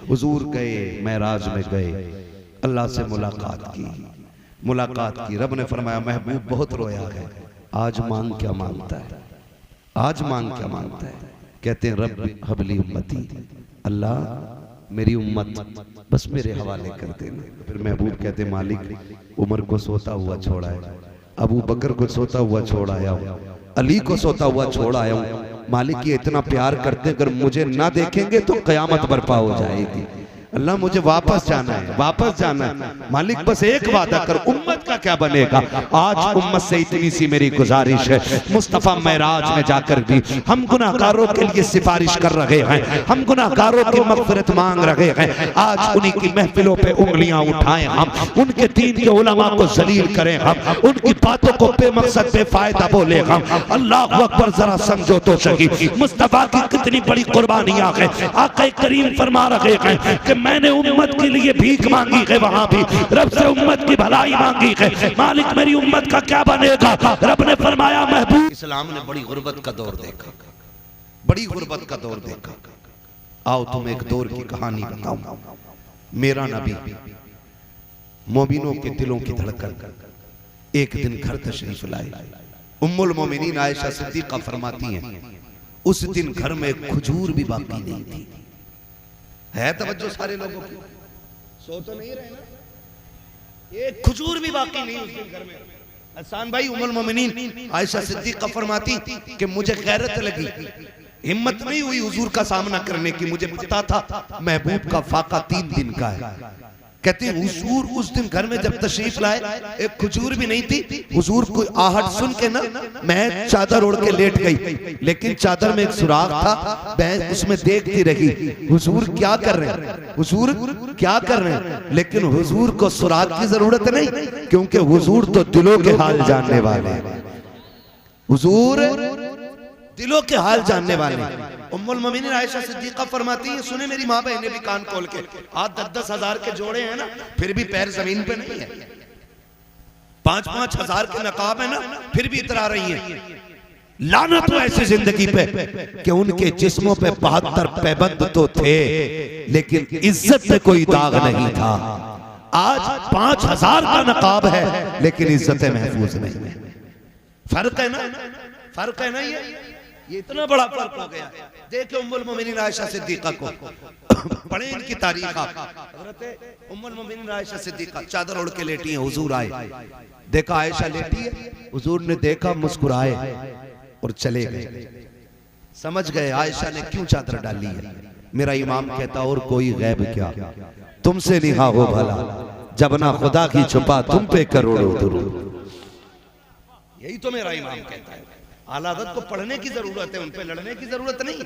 हुजूर गए, महराज में गए, अल्लाह से मुलाकात की। रब ने फरमाया महबूब बहुत रोया है, आज मांग क्या मांगता है, आज मांग क्या मांगता है। कहते हैं रब हबली उम्मती, अल्लाह मेरी उम्मत बस मेरे हवाले कर देना। फिर महबूब कहते मालिक उमर को सोता हुआ छोड़ आया, अबू बकर को सोता हुआ छोड़ आया हूँ, अली को सोता हुआ छोड़ आया हूँ। मालिक ये इतना प्यार करते, अगर मुझे ना देखेंगे तो कयामत बर्पा हो जाएगी। अल्लाह मुझे वापस जाना है, वापस जाना है। मालिक बस एक वादा कर, उम्मत का क्या बनेगा। आज उम्मत से इतनी सी मेरी गुजारिश है, मुस्तफा महराज में जाकर भी हम गुनाहगारों के लिए सिफारिश कर रहे हैं, हम गुनाहगारों की मग़फ़िरत मांग रहे हैं। आज उन्हीं की महफिलों पे उंगलियां उठाएं, हम उनके दीन के उलमा को जलील करें, हम उनकी बातों को बेमकसद बेफायदा बोले हम। अल्लाह अकबर, जरा समझो तो सही मुस्तफा की कितनी बड़ी कुर्बानियां हैं। आका करीम फरमा रहे हैं कि मैंने उम्मत के लिए भीख मांगी है, वहां भी रब से उम्मत की भलाई मांगी है। मालिक मेरी उम्मत का क्या बनेगा। रब ने फरमाया महबूब, इस्लाम ने बड़ी गुर्बत का दौर देखा, बड़ी गुर्बत का दौर देखा। आओ तुम एक दौर की कहानी बताऊं। मेरा नबी, मोमिनों के दिलों की धड़कन, एक दिन घर तशरीफ लाए। उम्मुल मोमिनीन आयशा सिद्दीक़ा फरमाती हैं उस दिन घर में एक खजूर भी बाकी नहीं थी। है तवज्जो सारे लोगों की, सो तो नहीं रहे ना, एक खजूर भी बाकी नहीं उस दिन घर में। हसन भाई उम्मुल मोमिनीन आयशा सिद्दीक़ा फरमाती कि मुझे गैरत लगी, हिम्मत नहीं हुई हुजूर का सामना करने की। मुझे पता था महबूब का फाका 3 दिन का है। कहते हैं हुजूर उस दिन घर में जब तशरीफ लाए, एक खजूर भी नहीं थी। हुजूर को आहट सुन के ना मैं चादर ओढ़ के लेट गई, लेकिन चादर में एक सुराख था, मैं उसमें देखती रही हुजूर क्या कर रहे हैं, हुजूर क्या कर रहे हैं। लेकिन हुजूर को सुराख की जरूरत नहीं, क्योंकि हुजूर तो दिलों के हाल जानने वाले हैं। हुजूर दिलों के हाल जानने वाले। उम्मुल मोमिनीन आयशा सिद्दीक़ा फरमाती है, सुने मेरी माँ बहनें भी कान खोल के, आज 10-10 हजार के जोड़े हैं ना, फिर भी पैर जमीन पे नहीं है। 5-5 हजार के नकाब है ना, फिर भी इतरा रही हैं। लानत हो ऐसी जिंदगी पे कि उनके जिस्मों पे 72 पैबंद तो थे, लेकिन इज्जत पे कोई दाग नहीं था। आज 5000 का नकाब है, लेकिन इज्जतें महफूज नहीं है। फर्क है ना, फर्क है ना, ये इतना बड़ा फर्क हो गया। देखे उम्मुल मोमिनीन आयशा सिद्दीक़ा को, पढ़े इनकी तारीख आप। हज़रत उम्मुल मोमिनीन आयशा सिद्दीक़ा चादर ओढ़ के लेटी हैं, हुजूर आए, देखा आयशा लेटी है, हुजूर ने देखा, मुस्कुराए और चले गए। समझ गए आयशा ने क्यों चादर डाली है। मेरा इमाम कहता और कोई गैब क्या, तुमसे निहा हो भला, जब ना खुदा की छुपा तुम पे करोड़ों दुरूद। यही तो मेरा इमाम कहता है। आला हज़रत को पढ़ने की जरूरत है, उन पे लड़ने की जरूरत नहीं।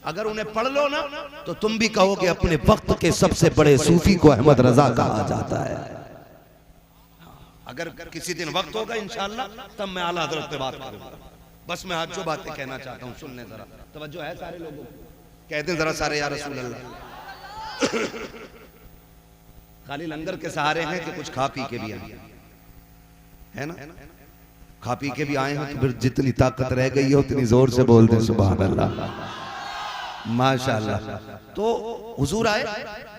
अगर उन्हें पढ़ लो ना तो तुम भी कहोगे अपने वक्त के सबसे बड़े सूफी को अहमद रजा कहा जाता है। अगर किसी दिन वक्त होगा इंशाअल्लाह, तब मैं आला हज़रत पे बात करूंगा। बस मैं आज जो बातें कहना चाहता हूँ सुन लें, जरा तवज्जो है सारे लोगों को। कहते हैं जरा सारे या रसूल अल्लाह। खाली लंगर के सहारे हैं कि कुछ खा पी के भी आए है ना, खा पी के भी आए हैं तो फिर जितनी ताकत रह गई है उतनी जोर से बोल दे सुभान अल्लाह माशाअल्लाह। तो हुजूर आए,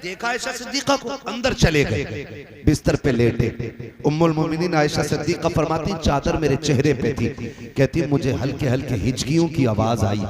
देखा आयशा सिद्दीक़ा को, अंदर चले गए, बिस्तर पे लेटे। उम्मुल मोमिनीन आयशा सिद्दीक़ा फरमाती चादर मेरे चेहरे पे थी। कहती मुझे हल्के हल्के हिचकियों की आवाज आई,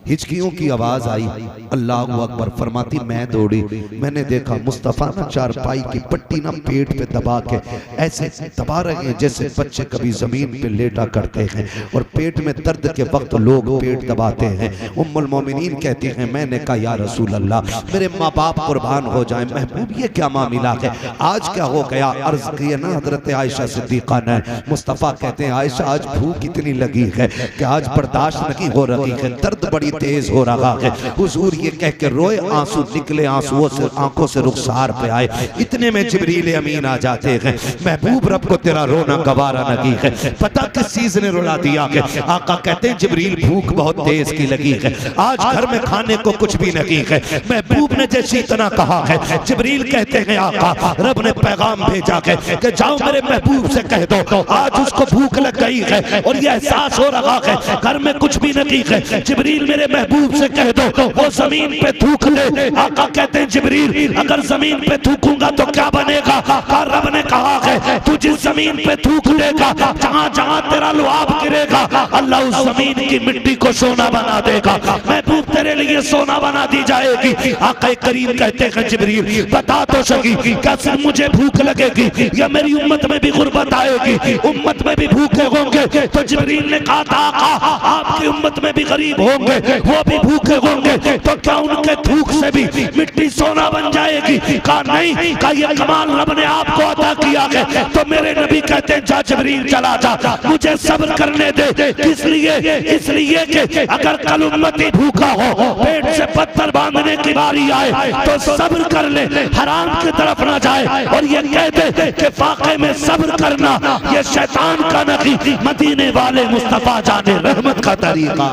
हिचकियों की आवाज आई। अल्लाह अकबर। फरमाती मैं दौड़ी, मैंने देखा मुस्तफा ना चारपाई की पट्टी ना पेट पे दबा के ऐसे दबा रहे हैं जैसे बच्चे कभी जमीन पे लेटा करते हैं, और पेट में दर्द के वक्त लोग पेट दबाते हैं। उम्मुल मोमिनीन कहती हैं मैंने कहा या रसूल अल्लाह, मेरे माँ बाप कुर्बान हो जाए, महबूब ये क्या मामला है, आज क्या हो गया। अर्ज किया ना हजरत आयशा सिद्दीक़ा ने। मुस्तफा कहते हैं आयशा आज भूख इतनी लगी है कि आज बर्दाश्त नहीं हो रही है, दर्द बड़ी तेज हो रहा है। हुजूर ये कह के रोए, आंसू निकले, आंसुओं से आंखों से रुखसार पे आए। इतने में जिब्रील अमीन आ जाते हैं। महबूब रब को तेरा रोना गवारा नहीं है। पता किस चीज ने रुला दिया है। आका कहते हैं जिब्रील भूख बहुत तेज की लगी है, आज घर में खाने को कुछ भी नहीं है। महबूब ने जैसे इतना कहा है, जिब्रील कहते हैं आका रब ने पैगाम भेजा है कि जाओ मेरे महबूब से कह दो आज उसको भूख लग गई है और ये एहसास हो रहा है घर में कुछ भी नहीं है। जिब्रील मेरे मेरे महबूब से कह दो वो जमीन पे थूक दे। आका कहते हैं जिब्रील अगर जमीन पे थूकूंगा तो क्या बनेगा? रब ने कहा है तू जिस जमीन पे थूक देगा, जहां जहां तेरा लुआब गिरेगा, अल्लाह उस जमीन की मिट्टी को सोना बना देगा। महबूब तेरे लिए सोना बना दी जाएगी। आका करीम कहते हैं जिब्रील बता तो सकी क्या सिर्फ मुझे भूख लगेगी या मेरी उम्मत में भी गुर्बत आएगी? उम्मत में भी भूखे होंगे। तो जिब्रील ने कहा था आका आपकी उम्मत में भी गरीब होंगे, वो भी भूखे होंगे, तो क्या उनके थूक से भी मिट्टी सोना बन जाएगी? कहा नहीं, कहा ये कमाल रब ने आपको अता किया है। तो मेरे नबी कहते हैं जा जिब्रील चला जा, मुझे सब्र करने दे। किस लिए? इसलिए कि अगर कल उम्मती भूखा हो, पेट से पत्थर बांधने की बारी आए तो सब्र कर ले, हराम की तरफ ना जाए। और ये कहते कि वाकई में सब्र करना ये शैतान का नहीं, मदीने वाले मुस्तफा जाने रहमत का तरीका।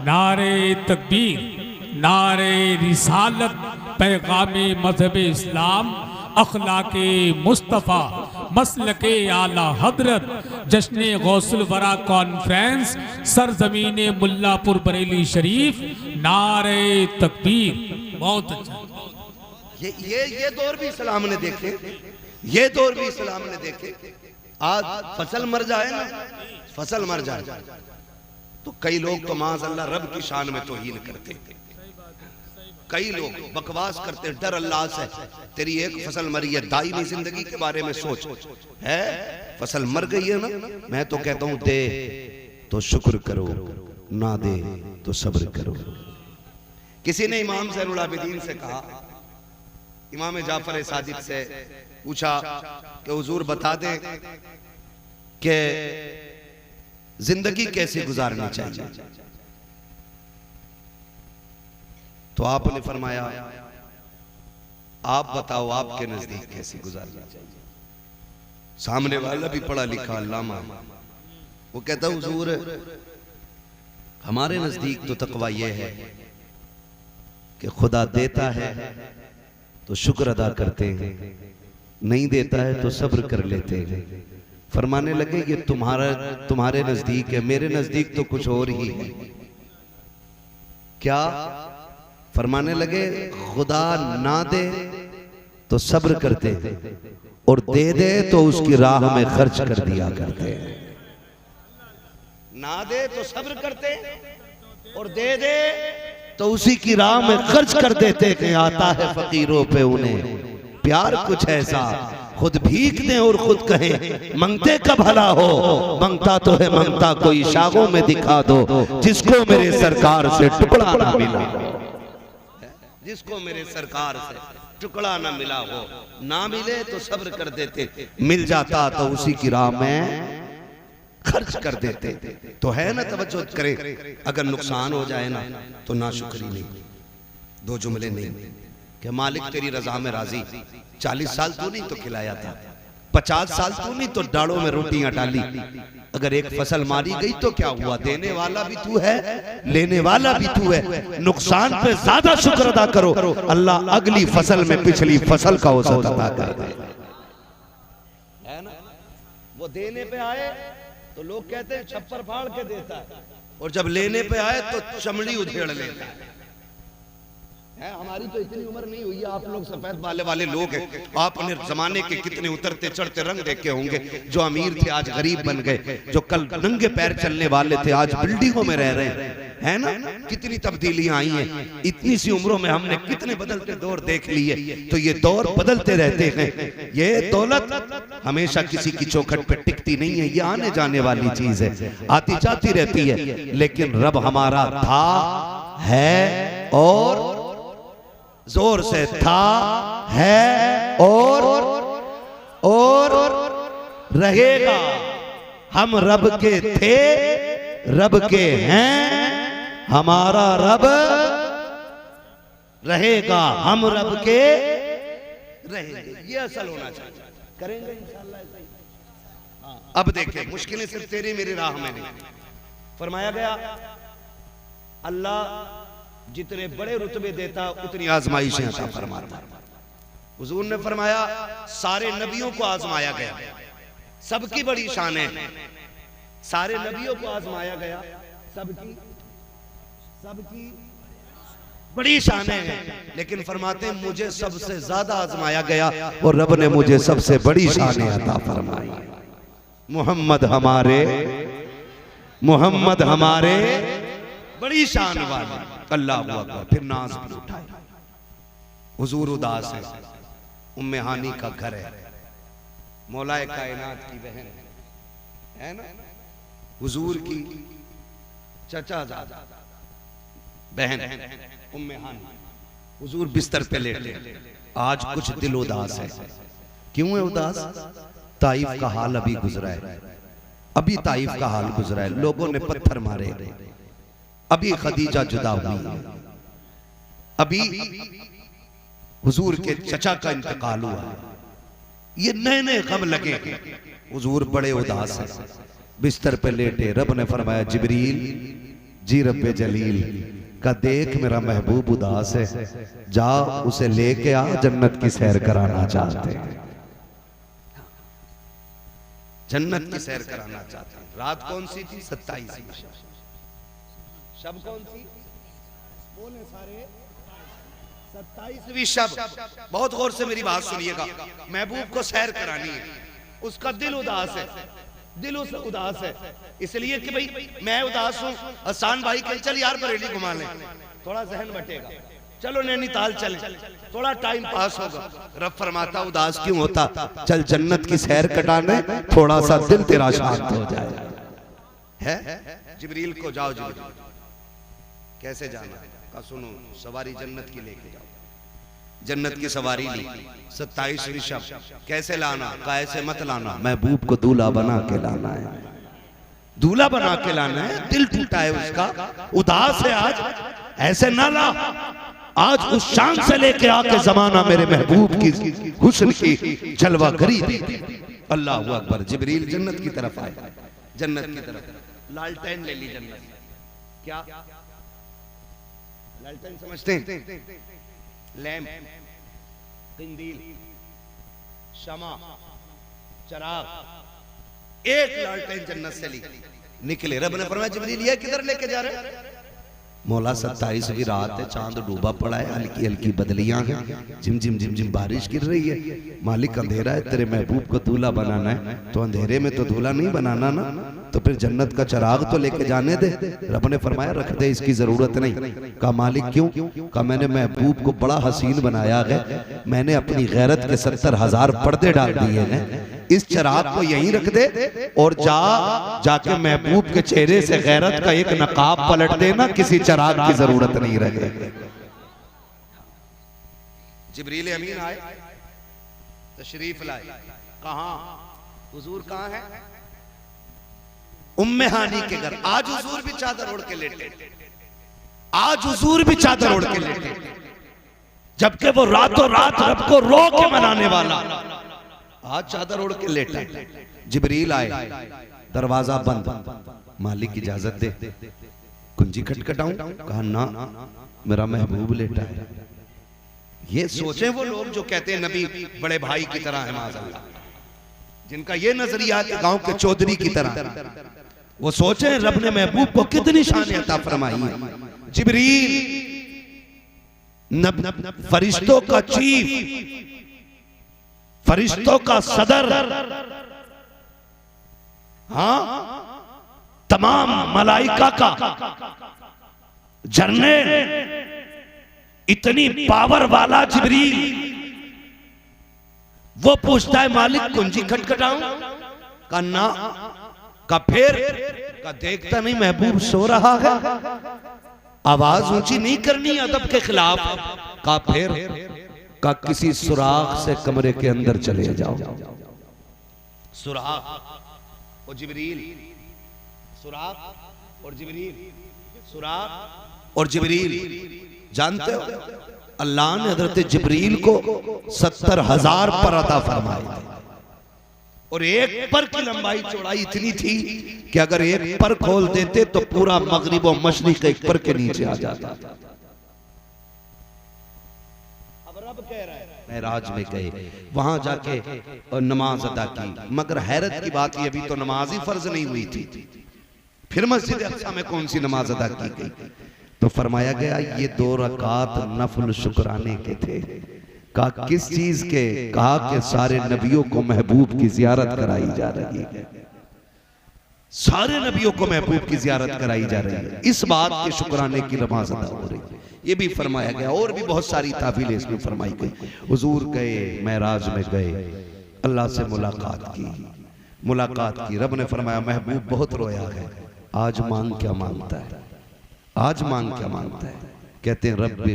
नारे तकबीर, नारे रिसालत, पैगामे मजहब इस्लाम, अखलाके मुस्तफ़ा, मसलके आला हजरत, जश्न गौसुल वरा कॉन्फ्रेंस, सरजमीन मुल्लापुर बरेली शरीफ। नारे तकबीर। बहुत अच्छा। ये दौर भी इस्लाम ने देखे, ये दौर भी इस्लाम ने देखे। आज फसल मर जाए ना, फसल मर जाए तो कई लोग तो माज़अल्लाह रब की शान में तौहीन करते, कई लोग बकवास करते। डर अल्लाह से, तेरी एक फसल मरी है, दायमी जिंदगी के बारे में सोच है। फसल मर गई है ना, मैं तो कहता हूं दे तो शुक्र करो, ना दे तो सब्र करो। किसी ने इमाम ज़ैनुल आबिदीन से कहा, इमाम जाफर सादिक से पूछा कि हुजूर बता दें कि जिंदगी कैसे गुजारनी चाहिए? तो आपने फरमाया आप बताओ आपके नजदीक कैसे गुजारनी चाहिए? सामने वाला भी पढ़ा लिखा अल्लामा, वो कहता हुजूर हमारे नजदीक तो तकवा यह है कि खुदा देता है तो शुक्र अदा करते हैं, नहीं देता है तो सब्र कर लेते हैं। फरमाने लगे कि तुम्हारे नजदीक है, मेरे नजदीक तो कुछ और ही है। क्या? फरमाने लगे खुदा ना दे तो सब्र करते हैं और दे दे तो उसकी राह में खर्च कर दिया करते हैं। ना दे तो सब्र करते और दे दे तो उसी की राह में खर्च कर देते कि आता है फकीरों पे उन्हें प्यार कुछ ऐसा, खुद भीख दें और खुद कहें मंगते का भला हो। मंगता तो है मंगता कोई शागों में दिखा दो, जिसको मेरे सरकार से टुकड़ा ना मिला, जिसको मेरे सरकार से टुकड़ा ना मिला हो। ना मिले तो सब्र कर देते, मिल जाता तो उसी की राह में खर्च कर देते। तो है ना, तवज्जो करें, अगर नुकसान हो जाए ना तो नाशुक्री नहीं। दो जुमले नहीं कि मालिक तेरी रजा में राजी, 40 साल तू नहीं तो खिलाया था, 50 साल तू नहीं तो डालों में रोटियां डाली। अगर एक फसल मारी गई तो क्या हुआ? देने वाला भी तू है, लेने वाला भी तू है। नुकसान पे ज्यादा शुक्र अदा करो, अल्लाह अगली फसल में पिछली फसल का औसत अदा कर दे। है ना? वो देने पे आए तो लोग कहते हैं छप्पर फाड़ के देता है, और जब लेने पे आए तो चमड़ी उधेड़ लेता है। हमारी तो इतनी उम्र नहीं हुई है, आप लोग सफेद बाले वाले लोग हैं, आपने जमाने के कितने उतरते चढ़ते रंग देखे होंगे। जो अमीर थे आज गरीब बन गए, जो कल नंगे पैर चलने वाले थे आज बिल्डिंगों में रह रहे हैं। है ना? कितनी तब्दीलियां आई हैं इतनी सी उम्रों में, हमने कितने बदलते दौर देख लिए। तो ये दौर बदलते रहते हैं। ये दौलत हमेशा किसी की चौखट पे टिकती नहीं है, ये आने जाने वाली चीज है, आती जाती रहती है। लेकिन रब हमारा था, है और जोर से था, है और रहेगा। हम रब के थे, रब के हैं, हमारा रब रहेगा, हम रब के रहेंगे। ये असल होना चाहिए, करेंगे इंशाअल्लाह। अब देखिए, मुश्किलें सिर्फ तेरी मेरी राह में नहीं। फरमाया गया अल्लाह जितने बड़े रुतबे देता उतनी आजमाइशें अता फरमाता। हुजूर ने फरमाया सारे नबियों को आजमाया गया, सबकी बड़ी शान है। सारे नबियों को आजमाया गया, सबकी सबकी बड़ी शान है, लेकिन फरमाते हैं मुझे सबसे ज्यादा आजमाया गया और रब ने मुझे सबसे बड़ी शान अता फरमाई। मोहम्मद हमारे बड़ी शान वाले। अल्लाह अकबर। फिर नाज भी उठाए। हुजूर उदास है, उम्मे हानी का घर है, मौलाए कायनात की बहन है ना, हुजूर की चचा बहन उम्मे हानी। हुजूर बिस्तर पे लेटे। आज कुछ दिल उदास है। क्यों है उदास? ताइफ का हाल अभी गुजरा है, अभी ताइफ का हाल गुजरा है, लोगों ने पत्थर मारे, अभी खदीजा जुदा हुई, अभी हुजूर के चचा का इंतकाल हुआ, ये नए नए गम लगे। हुजूर बड़े उदास हैं, बिस्तर पे लेटे। रब ने फरमाया जिब्रील जी रब्बे जलील का देख मेरा महबूब उदास है, जा उसे लेके आ, जन्नत की सैर कराना चाहते हैं, जन्नत की सैर कराना चाहते हैं। रात कौन सी थी? 27वीं शब कौन सी? बोले सारे 27वीं शब। बहुत गौर से मेरी बात सुनिएगा। महबूब को सैर करानी है, उसका दिल उदास है, दिल उस उदास है इसलिए कि भाई मैं उदास हूं। हसन भाई कल चल यार बरेली घुमा लें, थोड़ा जहन बटेगा, चलो नैनीताल चले, थोड़ा टाइम पास होगा। रब फरमाता उदास क्यों होता? चल जन्नत की सैर कटाने, थोड़ा सा दिल तेरा शांत हो जाए। है जिब्रील को जाओ, जिब्रील कैसे जाना का सुनो, सवारी जन्नत की लेके जाओ। जन्नत की सवारी ली, 27वीं शब। कैसे लाना? कैसे मत लाना, महबूब को दूल्हा बना के लाना है, दूल्हा बना के लाना है। दिल टूटा है उसका, उदास है आज, ऐसे ना ला। आज उस शान से लेके आके जमाना मेरे महबूब की हुस्न की जलवा गरी दी। अल्लाह अकबर। जिब्रील जन्नत की तरफ आए, जन्नत की तरफ। लालटेन ले ली जन्नत। क्या लालटेन समझते हैं? लैंप, कंदील, शमा, चराग। एक लालटेन जन्नत से ली, निकले। रब ने फरमाया जिब्रील ये किधर लेके जा रहे? मौला 27वीं रात है, चांद डूबा पड़ा है, हल्की हल्की बदलियां हैं, झिमझिम झिमझिम बारिश गिर रही है। मालिक अंधेरा है, तेरे महबूब को दूल्हा बनाना है, तो अंधेरे में तो दूल्हा नहीं बनाना ना, तो फिर जन्नत का चराग तो लेके जाने दे। रब ने फरमाया रख दे, इसकी जरूरत नहीं। कहा मालिक क्यों? कहा मैंने महबूब को बड़ा हसीन बनाया है, मैंने अपनी गैरत के 70,000 पर्दे डाल दिए हैं, इस चराग को यहीं रख दे और जाके महबूब के चेहरे से गैरत का एक नकाब पलट देना, किसी चराग की जरूरत नहीं रहे। जिब्रील अमीन आए, तशरीफ लाए। कहां? हुजूर कहां है? उम्मे हानी के घर। आज हुजूर भी चादर ओढ़ के लेटे, आज हुजूर भी चादर ओढ़ के लेटे, जबकि वो रातों रात रब को रो के मनाने वाला आज चादर ओढ़ के लेटा। जिब्रील आए, दरवाजा बंद। मालिक इजाजत दे, कुंजी खटखटाऊं? कहा ना, मेरा महबूब लेटा है। ये सोचे वो लोग जो कहते हैं नबी बड़े भाई की तरह है, माज़अल्लाह, जिनका ये नजरिया है गांव के चौधरी की तरह, वो सोचे रब ने महबूब को कितनी शान अता फरमाई है। जिब्रील फरिश्तों का चीफ, फरिश्तों का सदर, हाँ, तमाम मलाइका का जर्नल, इतनी पावर वाला जिब्रील, वो पूछता है मालिक कुंजी खटखटाऊं? का ना। का फिर? का देखता नहीं महबूब सो रहा है, आवाज ऊंची नहीं करनी अदब के खिलाफ। का फिर? का किसी सुराख से कमरे के अंदर चले जाओ। सुराख और जिब्रील, सुराख और जिब्रील, सुराख और जिब्रील। जानते हो अल्लाह ने हजरत जिब्रील को 70,000 पर अता फरमाए, और एक पर की लंबाई चौड़ाई इतनी थी कि अगर एक पर खोल देते तो पूरा मगरिब और मशरिक एक पर के नीचे आ जाता। अब रब कह रहा है मेराज में गए, वहां जाके और नमाज अदा की। मगर हैरत की बात ये, अभी तो नमाज ही फर्ज नहीं हुई थी, फिर मस्जिद अक्सा में कौन सी नमाज अदा की गई? तो फरमाया गया ये 2 रकात नफल शुक्राने के थे। कहा किस चीज के? कहा कि सारे नबियों को महबूब की जियारत कराई जा रही है, सारे नबियों को महबूब की जियारत कराई जा रही है, इस बात के शुक्राने की नमाज अदा हो रही है। ये भी फरमाया गया। और भी बहुत सारी ताबीलें इसमें फरमाई गई। हुजूर गए, मेराज में गए, अल्लाह से मुलाकात की। रब ने फरमाया महबूब बहुत रोया है, आज मांग क्या मांगता है, आज मांग क्या मांगता है? कहते हैं रब्बे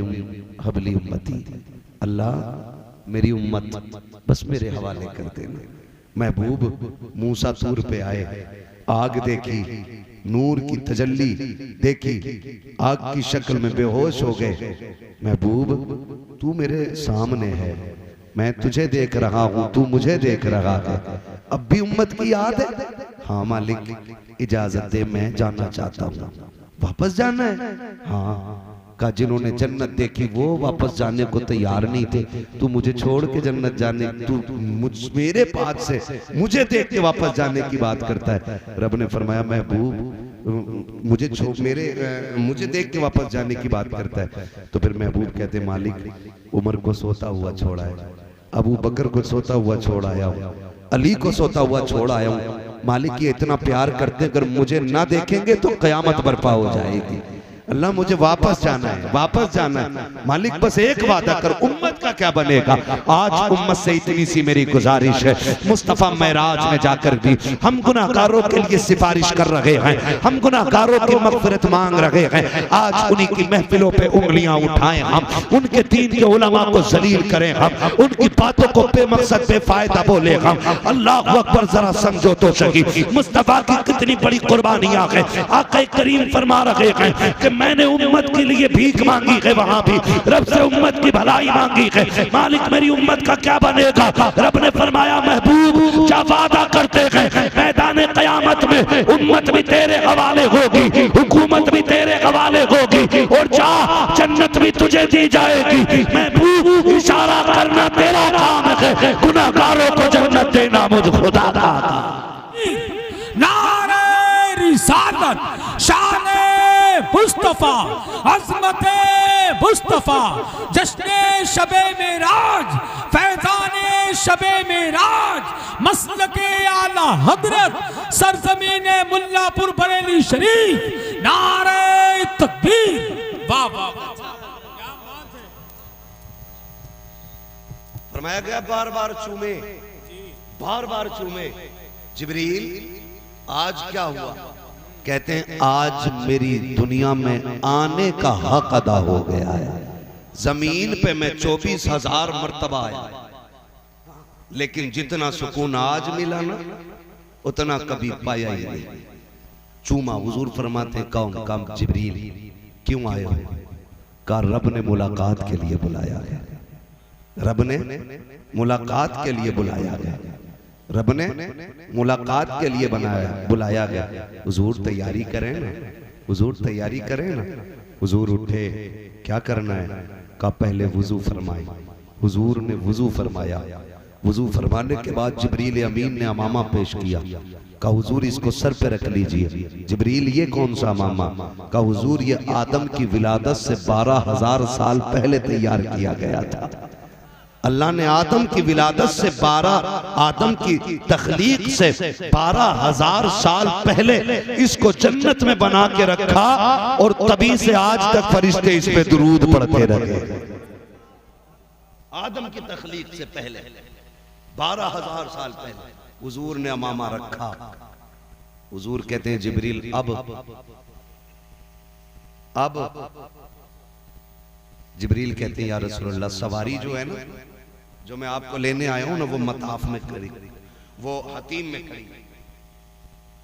हबली उम्मती, अल्लाह मेरी उम्मत बस मेरे हवाले कर देना। महबूब मूसा तूर पे आए, आग देखी, नूर की तजल्ली देखी, आग की शक्ल में बेहोश हो गए। महबूब तू मेरे सामने है, मैं तुझे देख रहा हूं, तू मुझे देख रहा है, अब भी उम्मत की याद है? हाँ मालिक इजाजत दे, मैं जाना चाहता हूँ। वापस जाना है? हाँ। का जिन्होंने जन्नत देखी वो वापस जाने को तैयार नहीं थे, तू मुझे छोड़ के जन्नत जाने, तू मेरे पास से मुझे देख के वापस जाने की बात करता है। रब ने फरमाया महबूब मुझे देख के वापस जाने की बात करता है। तो फिर महबूब कहते मालिक उमर को सोता हुआ छोड़ आया, अबू बकर को सोता हुआ छोड़ आया हूँ, अली को सोता हुआ छोड़ आया हूँ। मालिक ये इतना प्यार करते, अगर मुझे ना देखेंगे तो कयामत बर्पा हो जाएगी। अल्लाह मुझे वापस जाना है, वापस जाना है। मालिक बस एक वादा कर, उम्मत का क्या बनेगा? आज उम्मत से इतनी सी मेरी गुजारिश है, मुस्तफा मेराज में जाकर भी हम गुनाहगारों के लिए सिफारिश कर रहे हैं, हम गुनाहगारों की मगफिरत मांग रहे हैं। आज उन्हीं की महफिलों पे उंगलियां उठाएं हम, उनके दीन के उलमा को जलील करें हम, उनकी बातों को बेमकसद बेफायदा बोले हम। अल्लाह अकबर, जरा समझो तो सही मुस्तफा की कितनी बड़ी कुर्बानियां हैं। आका करीम फरमा रहे हैं कि मैंने उम्मत के लिए भीख मांगी है, वहां भी रब से उम्मत की भलाई मांगी है। मालिक मेरी उम्मत का क्या बनेगा? रब ने फरमाया महबूब क्या वादा करते हैं, मैदान क़यामत में उम्मत भी तेरे हवाले होगी, हुकूमत भी तेरे हवाले होगी, और जा जन्नत भी तुझे दी जाएगी। महबूब इशारा करना तेरा काम है, गुनाहगारों को जन्नत देना मुझ खुदा का। नारे रिसालत, शान मुस्तफा, अज़मते मुस्तफा, जश्ने शबे मेराज, फैज़ाने शबे मेराज, मसलके आला हज़रत, सरज़मीने मुल्लापुर बरेली शरीफ, नारे तकबीर। वाह वाह वाह, फरमाया गया बार बार चूमे, बार बार चूमे। जिब्रील आज क्या हुआ? कहते हैं आज मेरी दुनिया में आने का हक अदा हो गया है। जमीन पे मैं 24,000 मर्तबा आया, लेकिन जितना सुकून आज मिला ना उतना कभी पाया ही नहीं। चूमा। हुजूर फरमाते कौन कम? जिब्रील। क्यों आए हो? कहा रब ने मुलाकात के लिए बुलाया है, रब ने मुलाकात के लिए बुलाया गया, रब ने मुलाकात के लिए बुलाया गया। हुजूर तैयारी करें ना, हुजूर तैयारी करें ना। हुजूर उठे, क्या करना है? कहा पहले वुजू फरमाए। हुजूर ने वुजू फरमाया। वुजू फरमाने के बाद जिब्रील अमीन ने अमामा पेश किया। कहा हुजूर इसको सर पे रख लीजिए। जिब्रील ये कौन सा अमामा? कहा हुजूर ये आदम की विलादत से 12,000 साल पहले तैयार किया गया था। अल्लाह ने आदम की विलादत से आदम की तख्लीक से 12,000 साल पहले इसको जन्नत में बना के रखा, और तभी से आज तक फरिश्ते इस पे दुरूद पढ़ते रहे। आदम की तख्लीक से पहले 12,000 साल पहले हुजूर ने अमामा रखा। हुजूर कहते हैं जिब्रील अब जिब्रील कहते हैं या रसूलल्लाह सवारी जो है ना, जो मैं आपको लेने आया हूं ना, वो मताफ में खड़ी, वो हतीम में खड़ी।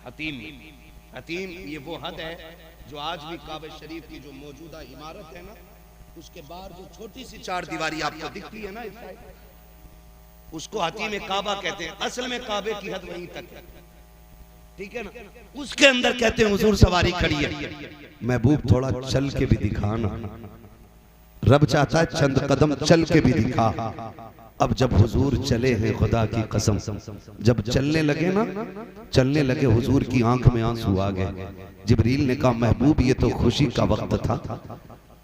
हतीम ये वो हद है जो आज भी काबा शरीफ की जो मौजूदा इमारत है ना, उसके बाहर जो छोटी सी 4 दीवारी आपको दिखती है ना, उसको हतीम काबा कहते हैं। असल में काबे की हद वहीं तक है, ठीक है ना। उसके अंदर कहते हैं हुजूर सवारी खड़ी है। महबूब थोड़ा चल के भी दिखाना, रब चाहता है चंद कदम चल के भी दिखा। अब जब हुजूर चले हैं, खुदा की कसम, जब चलने लगे ना, चलने लगे, हुजूर की आंख में आंसू आ गए। जिब्रील ने कहा महबूब ये तो खुशी का वक्त था,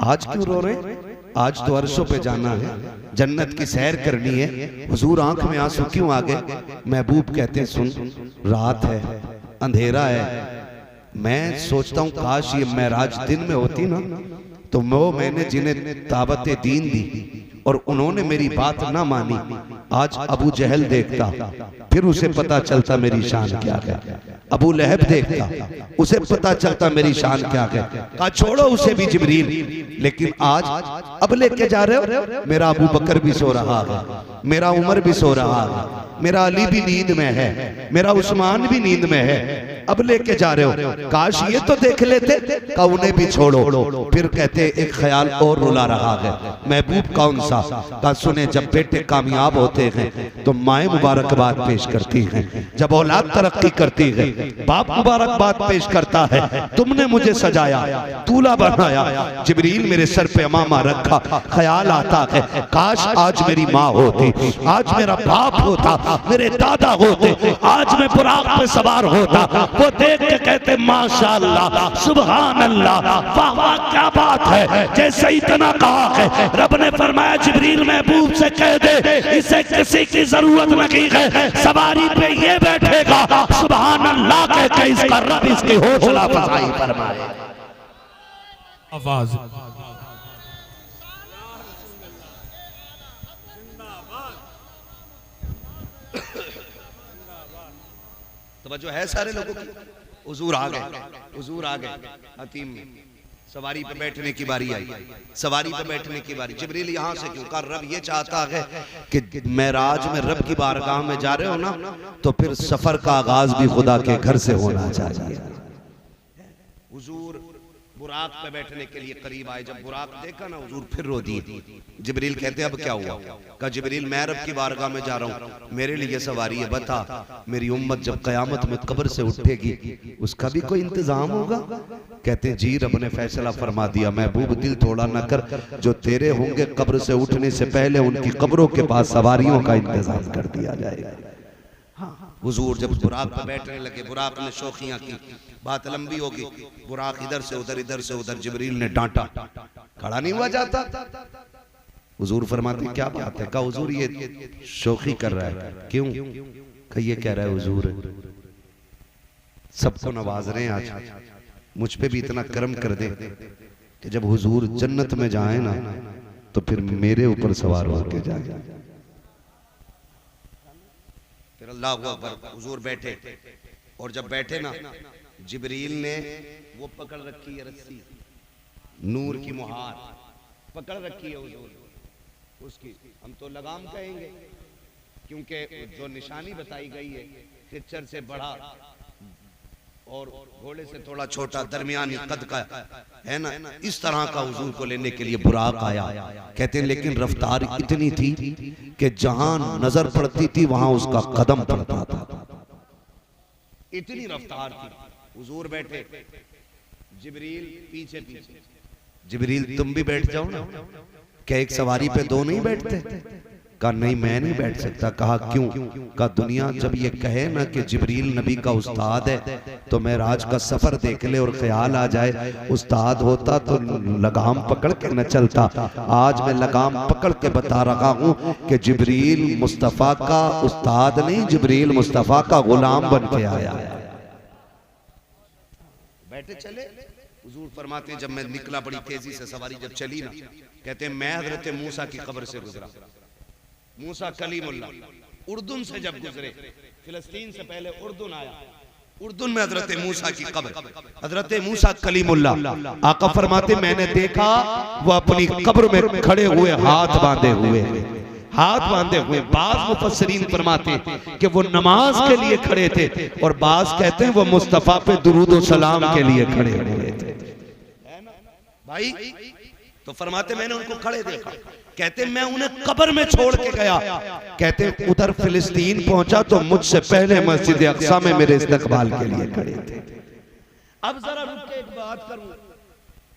आज क्यों रो रहे? आज तो अर्शों पे जाना है, जन्नत की सैर करनी है, हुजूर आंख में आंसू क्यों आ गए? महबूब कहते हैं सुन, रात है, अंधेरा है, मैं सोचता हूँ काश ये मेराज दिन में होती ना, तो मैंने जिन्हें दावत दीन दी और उन्होंने मेरी बात ना मानी, आज अबू जहल देखता, फिर उसे पता चलता मेरी शान क्या है। अबू लहब देखता, उसे पता चलता मेरी शान क्या है। कहा छोड़ो उसे भी जिब्रील, लेकिन आज अब लेके जा रहे हो, मेरा अबू बकर भी सो रहा है, मेरा उमर भी सो रहा है, मेरा अली भी नींद में है, मेरा उस्मान भी नींद में है, अब लेके जा रहे हो, काश ये तो देख लेते। का उन्हें भी छोड़ो। फिर कहते एक ख्याल और रुला रहा है, महबूब कौन सा? का सुने जब बेटे कामयाब होते हैं तो माएँ मुबारकबाद पेश करती हैं, जब औलाद तरक्की करती है बाप मुबारकबाद पेश करता है, तुमने मुझे सजाया, दूल्हा बनाया, जिब्रील मेरे सर पे अमामा रखा, ख्याल आता है काश आज मेरी माँ होती, आज मेरा बाप होता, मेरे दादा होते, आज मैं बुराक पे सवार होता। वो देख के कहते माशाअल्लाह, सुभान अल्लाह, वाह वाह क्या बात है। जैसे इतना कहा है, रब ने फरमाया जिब्रील महबूब से कह दे इसे किसी की जरूरत नहीं है, सवारी पे ये बैठेगा, सुभान अल्लाह कह के इसका रब इसकी हौसला अफजाई फरमाए। आवाज तो है सारे लोगों की। हुजूर आ गए, हुजूर आ गए, हतीम सवारी पे बैठने की बारी आई, सवारी पे बैठने की बारी। जिब्रील यहाँ से क्यों? कहा रब ये चाहता है कि मेराज में रब की बारगाह में जा रहे हो ना, तो फिर सफर का आगाज भी खुदा के घर से होना चाहिए। हुजूर बुराक पे बैठने के लिए करीब आए, जब बुराक देखा ना हुजूर फिर रो दिए। जिब्रील कहते अब क्या हुआ? कहा जिब्रील मैं रब की बारगाह में जा रहा हूँ, मेरे लिए सवारी है, बता मेरी उम्मत जब कयामत में कब्र से उठेगी उसका भी कोई इंतजाम होगा? कहते जी रब ने फैसला फरमा दिया, महबूब दिल थोड़ा न कर, जो तेरे होंगे कब्र से उठने से पहले उनकी कब्रों के पास सवारियों का इंतजाम कर दिया जाएगा। हुजूर जब बुराक पर बैठने लगे, बुराक ने शौखियां की, बात लंबी होगी, बुराक इधर से उधर, इधर से उधर, जिब्रील ने डांटा, खड़ा नहीं हुआ जाता। हुजूर फरमाते क्या बात है? कहा हुजूर ये शौखी कर रहा है। क्यों? कहा ये कह रहा है हुजूर सबको नवाज रहे हैं, आज मुझ पे भी इतना करम कर दे कि जब हुजूर जन्नत में जाए ना तो फिर मेरे ऊपर सवार होकर जाए। फिर अल्लाह अकबर, हुजूर बैठे, और जब बैठे ना जिब्रील ने वो पकड़ रखी है रस्सी, नूर की मुहार पकड़ रखी है हुजूर उसकी, हम तो लगाम कहेंगे क्योंकि जो निशानी बताई गई है खच्चर से बड़ा और घोड़े से थोड़ा छोटा दरमियानी कद का है ना, इस तरह का हुजूर को लेने के लिए बुराक आया। कहते हैं लेकिन रफ्तार इतनी थी कि जहां नजर पड़ती थी वहां उसका कदम पड़ता था, इतनी रफ्तार थी। हुजूर बैठे, जिब्रील पीछे पीछे। जिब्रील तुम भी बैठ जाओ ना, क्या एक सवारी पे दो नहीं बैठते? कहा नहीं मैं नहीं बैठ सकता। कहा क्यों? कहा दुनिया जब ये कहे ना कि जिब्रील नबी का उस्ताद है तो मैं राज का सफर देख ले और ख्याल आ जाए उस्ताद होता तो लगाम पकड़ के न चलता। आज मैं लगाम पकड़ के बता रहा हूं कि जिब्रील मुस्तफा का उस्ताद नहीं, जिब्रील मुस्तफा का गुलाम बन के आया। बैठे चले। हुजूर फरमाते जब मैं निकला बड़ी तेजी से सवारी जब चली ना, कहते मैं हजरत मूसा की कब्र से गुजरा। मूसा कलीमुल्लाह उर्दुन से जब गुजरे, फिलिस्तीन से पहले उर्दुन आया, उर्दुन में हजरत मूसा की कब्र, हजरत मूसा कलीमुल्लाह। आका फरमाते मैंने देखा वो अपनी कब्र में खड़े हुए हाथ बांधे हुए, हाथ बांधे हुए। बाज मुफस्सिरीन फरमाते कि वो नमाज के लिए खड़े थे और बाज कहते हैं वो मुस्तफा पे दुरूद और सलाम के लिए खड़े हुए थे। भाई तो फरमाते मैंने उनको खड़े देखा, कहते मैं उन्हें कब्र में छोड़ के गया। कहते उधर फिलिस्तीन पहुंचा तो मुझसे पहले मस्जिद अक्सा में मेरे इस्तकबाल के लिए खड़े थे। अब जरा रुक के एक बात करूं,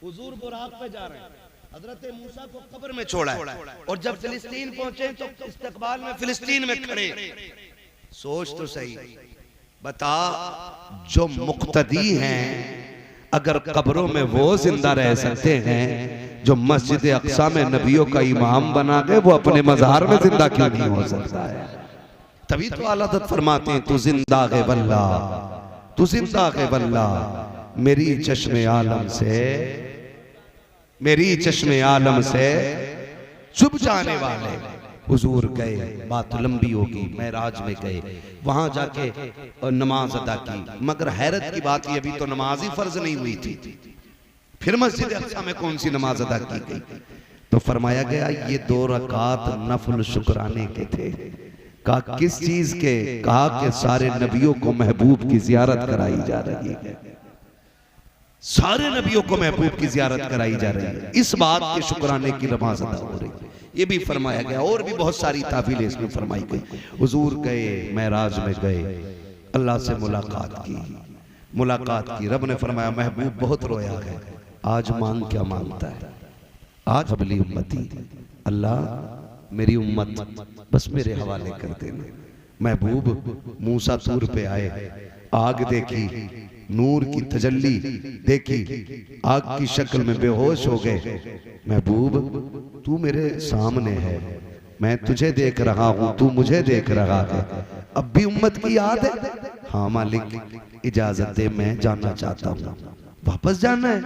हुजूर बुराक पे जा रहे हैं, हजरत मूसा को कब्र में छोड़ा है और जब फिलिस्तीन पहुंचे तो इस्तकबाल में फिलिस्तीन में खड़े। सोच तो सही, बता जो मुक्तदी हैं अगर कब्रों में वो जिंदा रह सकते हैं जो मस्जिद अक्सा में नबियों का इमाम बना गए, वो अपने मज़ार में जिंदा क्यों नहीं हो सकता है? तभी तो आला हज़रत फरमाते हैं तू जिंदा है वल्ला, तू जिंदा है वल्ला, मेरी चश्मे आलम से, मेरी चश्मे आलम से चुप जाने वाले। हुजूर गए, बात लंबी होगी, महराज में गए, वहां जाके नमाज अदा की, मगर हैरत की बात ये, अभी तो नमाज ही फर्ज नहीं हुई थी, फिर मस्जिद अक्सा में कौन सी नमाज अदा की गई? तो फरमाया गया ये 2 रकात नफल शुक्राने के थे। कहा किस चीज के? कहा कि सारे नबियों को महबूब की जियारत कराई जा रही है, सारे नबियों को महबूब की जियारत कराई जा रही है, इस बात के शुक्राने की नमाज अदा हो रही है। ये भी फरमाया गया और भी बहुत सारी ताबीलें इसमें फरमाई गई। हुजूर गए, महराज में गए, अल्लाह से मुलाकात की, रब ने फरमाया महबूब बहुत रोया है, आज मांग क्या मांगता है? आज अबली उम्मती, अल्लाह मेरी उम्मत बस मेरे हवाले कर देना। महबूब मूसा तूर पे आए, आग देखी, नूर की तजल्ली देखी, आग की शक्ल में बेहोश हो गए। महबूब तू मेरे सामने है, मैं तुझे देख रहा हूं, तू मुझे देख रहा है, अब भी उम्मत की याद है? हाँ मालिक इजाजत दे, मैं जानना चाहता हूँ। वापस जाना है?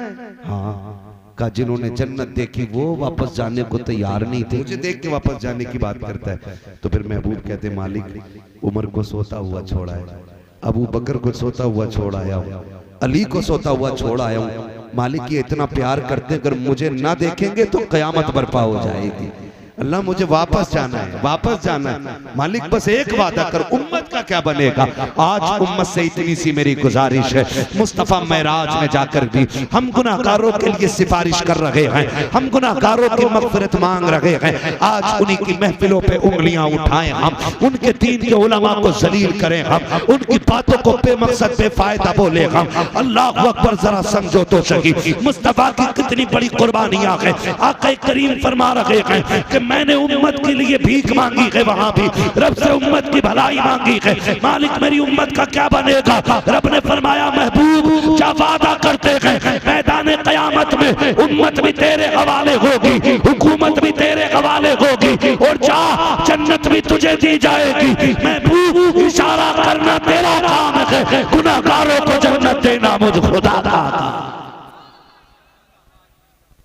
हाँ। का जिन्होंने जन्नत देखी वो वापस जाने को तैयार नहीं थे, मुझे देख के वापस जाने की बात करता है। तो फिर महबूब कहते मालिक उमर को सोता हुआ छोड़ा है, अबू बकर को सोता हुआ छोड़ आया हूँ, अली को सोता हुआ छोड़ आया हूँ। मालिक ये इतना प्यार करते, अगर मुझे ना देखेंगे तो कयामत बर्पा हो जाएगी। अल्लाह मुझे वापस जाना है, वापस जाना है। मालिक बस एक वादा कर, उम्मत का क्या बनेगा? आज उम्मत से इतनी सी मेरी गुजारिश है, मुस्तफा महराज में जाकर भी हम गुनाहगारों के लिए सिफारिश कर रहे हैं, हम गुनाहगारों की मगफिरत मांग रहे हैं। आज उन्हीं की महफिलों पे उंगलियां उठाएं हम, उनके दीन के उलमा को जलील करें हम, उनकी बातों को बेमकसद बेफायदा बोले हम। अल्लाह अकबर, जरा समझो तो सही मुस्तफा की कितनी बड़ी कुर्बानियां हैं। आका करीम फरमा रहे हैं कि मैंने उम्मत के लिए भीख मांगी है, वहां भी रब से उम्मत की भलाई मांगी है। मालिक मेरी उम्मत का क्या बनेगा? रब ने फरमाया महबूब क्या वादा करते हैं, मैदान क़यामत में उम्मत भी तेरे हवाले होगी, हुकूमत भी तेरे हवाले होगी, और जा जन्नत भी तुझे दी जाएगी। महबूब इशारा करना तेरा काम है, गुनाहगारों को जन्नत देना मुझ खुदा का।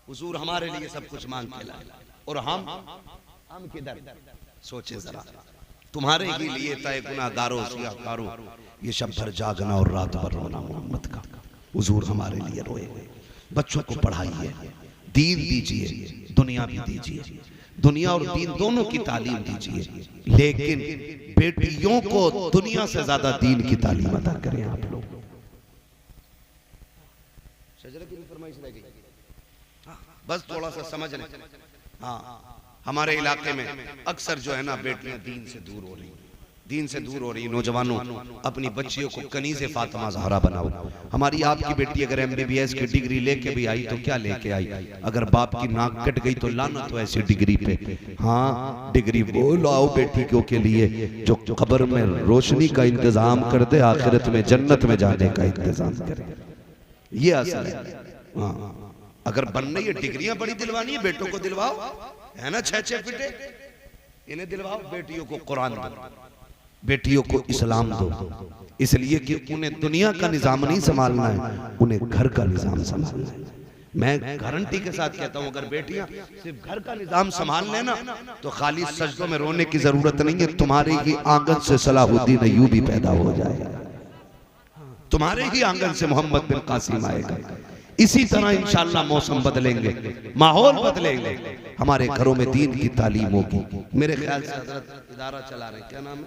हुजूर हमारे लिए सब कुछ मांग के लाए और हम किधर? सोचे जरा, तुम्हारे ही लिए तय गुनाहगारों सियाकारों ये शब भर जागना और रात भर रोना मोहम्मद का। हुजूर हमारे लिए रोए। बच्चों को पढ़ाइए, दीन दीजिए, दुनिया भी दीजिए, दुनिया और दीन दोनों की तालीम दीजिए, लेकिन बेटियों को दुनिया से ज्यादा दीन की तालीम अदा करें आप लोग। बस थोड़ा सा समझ लें। हाँ, हमारे इलाके में अक्सर जो है ना बेटियां दीन से दूर हो रही, दीन से दूर हो रही। नौजवानों अपनी बच्चियों को कनीज़े फातिमा ज़हरा बनाओ। हमारी आपकी बेटी अगर MBBS की डिग्री लेके भी आई तो क्या लेके आई? अगर बाप की नाक कट गई तो लाना तो ऐसी डिग्री पे। हाँ, डिग्री वो लाओ बेटियों के लिए जो कब्र में रोशनी का इंतजाम कर दे, आखिरत में जन्नत में जाने का इंतजाम करे। ये असल है। हाँ, अगर बनने ये डिग्रियां बड़ी दिलवानी है, बेटों को दिलवाओ, है ना, 6-6 फीटे इन्हें दिलवाओ। बेटियों को कुरान दो, बेटियों को इस्लाम दो, इसलिए कि उन्हें दुनिया का निजाम नहीं संभालना है, उन्हें घर का निजाम संभालना है। मैं गारंटी के साथ कहता हूं, अगर बेटियां सिर्फ घर का निजाम संभाल लेना तो खाली सजदों में रोने की जरूरत नहीं है। तुम्हारे ही आंगन से सलाहुद्दीन अय्यूबी पैदा हो जाएगा, तुम्हारे ही आंगन से मोहम्मद बिन कासिम आएगा। इसी तरह इंशाअल्लाह मौसम बदलेंगे, माहौल बदलेंगे, हमारे घरों में दीन की तालीम होगी। मेरे ख्याल से हजरत इदारा चला रहे, क्या नाम है,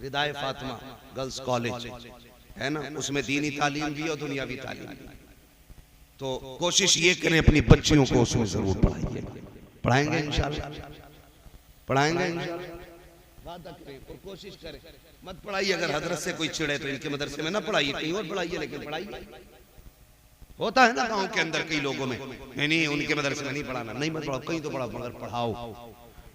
रिदाए फातिमा गर्ल्स कॉलेज है ना, उसमें दीनी तालीम भी और दुनियावी तालीम भी। तो कोशिश ये करें अपनी बच्चियों को उसमें जरूर पढ़ाइए। पढ़ाएंगे इंशाअल्लाह, पढ़ाएंगे इंशाअल्लाह, वादा करें और कोशिश करें। मत पढ़ाइए, अगर हजरत से कोई चिड़े तो इनके मदरसे में ना पढ़ाइए, कहीं और पढ़ाइए, लेकिन पढ़ाइए। होता है ना गांव के अंदर कई लोगों में, नहीं उनके मदरसे में नहीं पढ़ाना, नहीं मत पढ़ाओ, कहीं तो पढ़ाओ, मगर पढ़ाओ,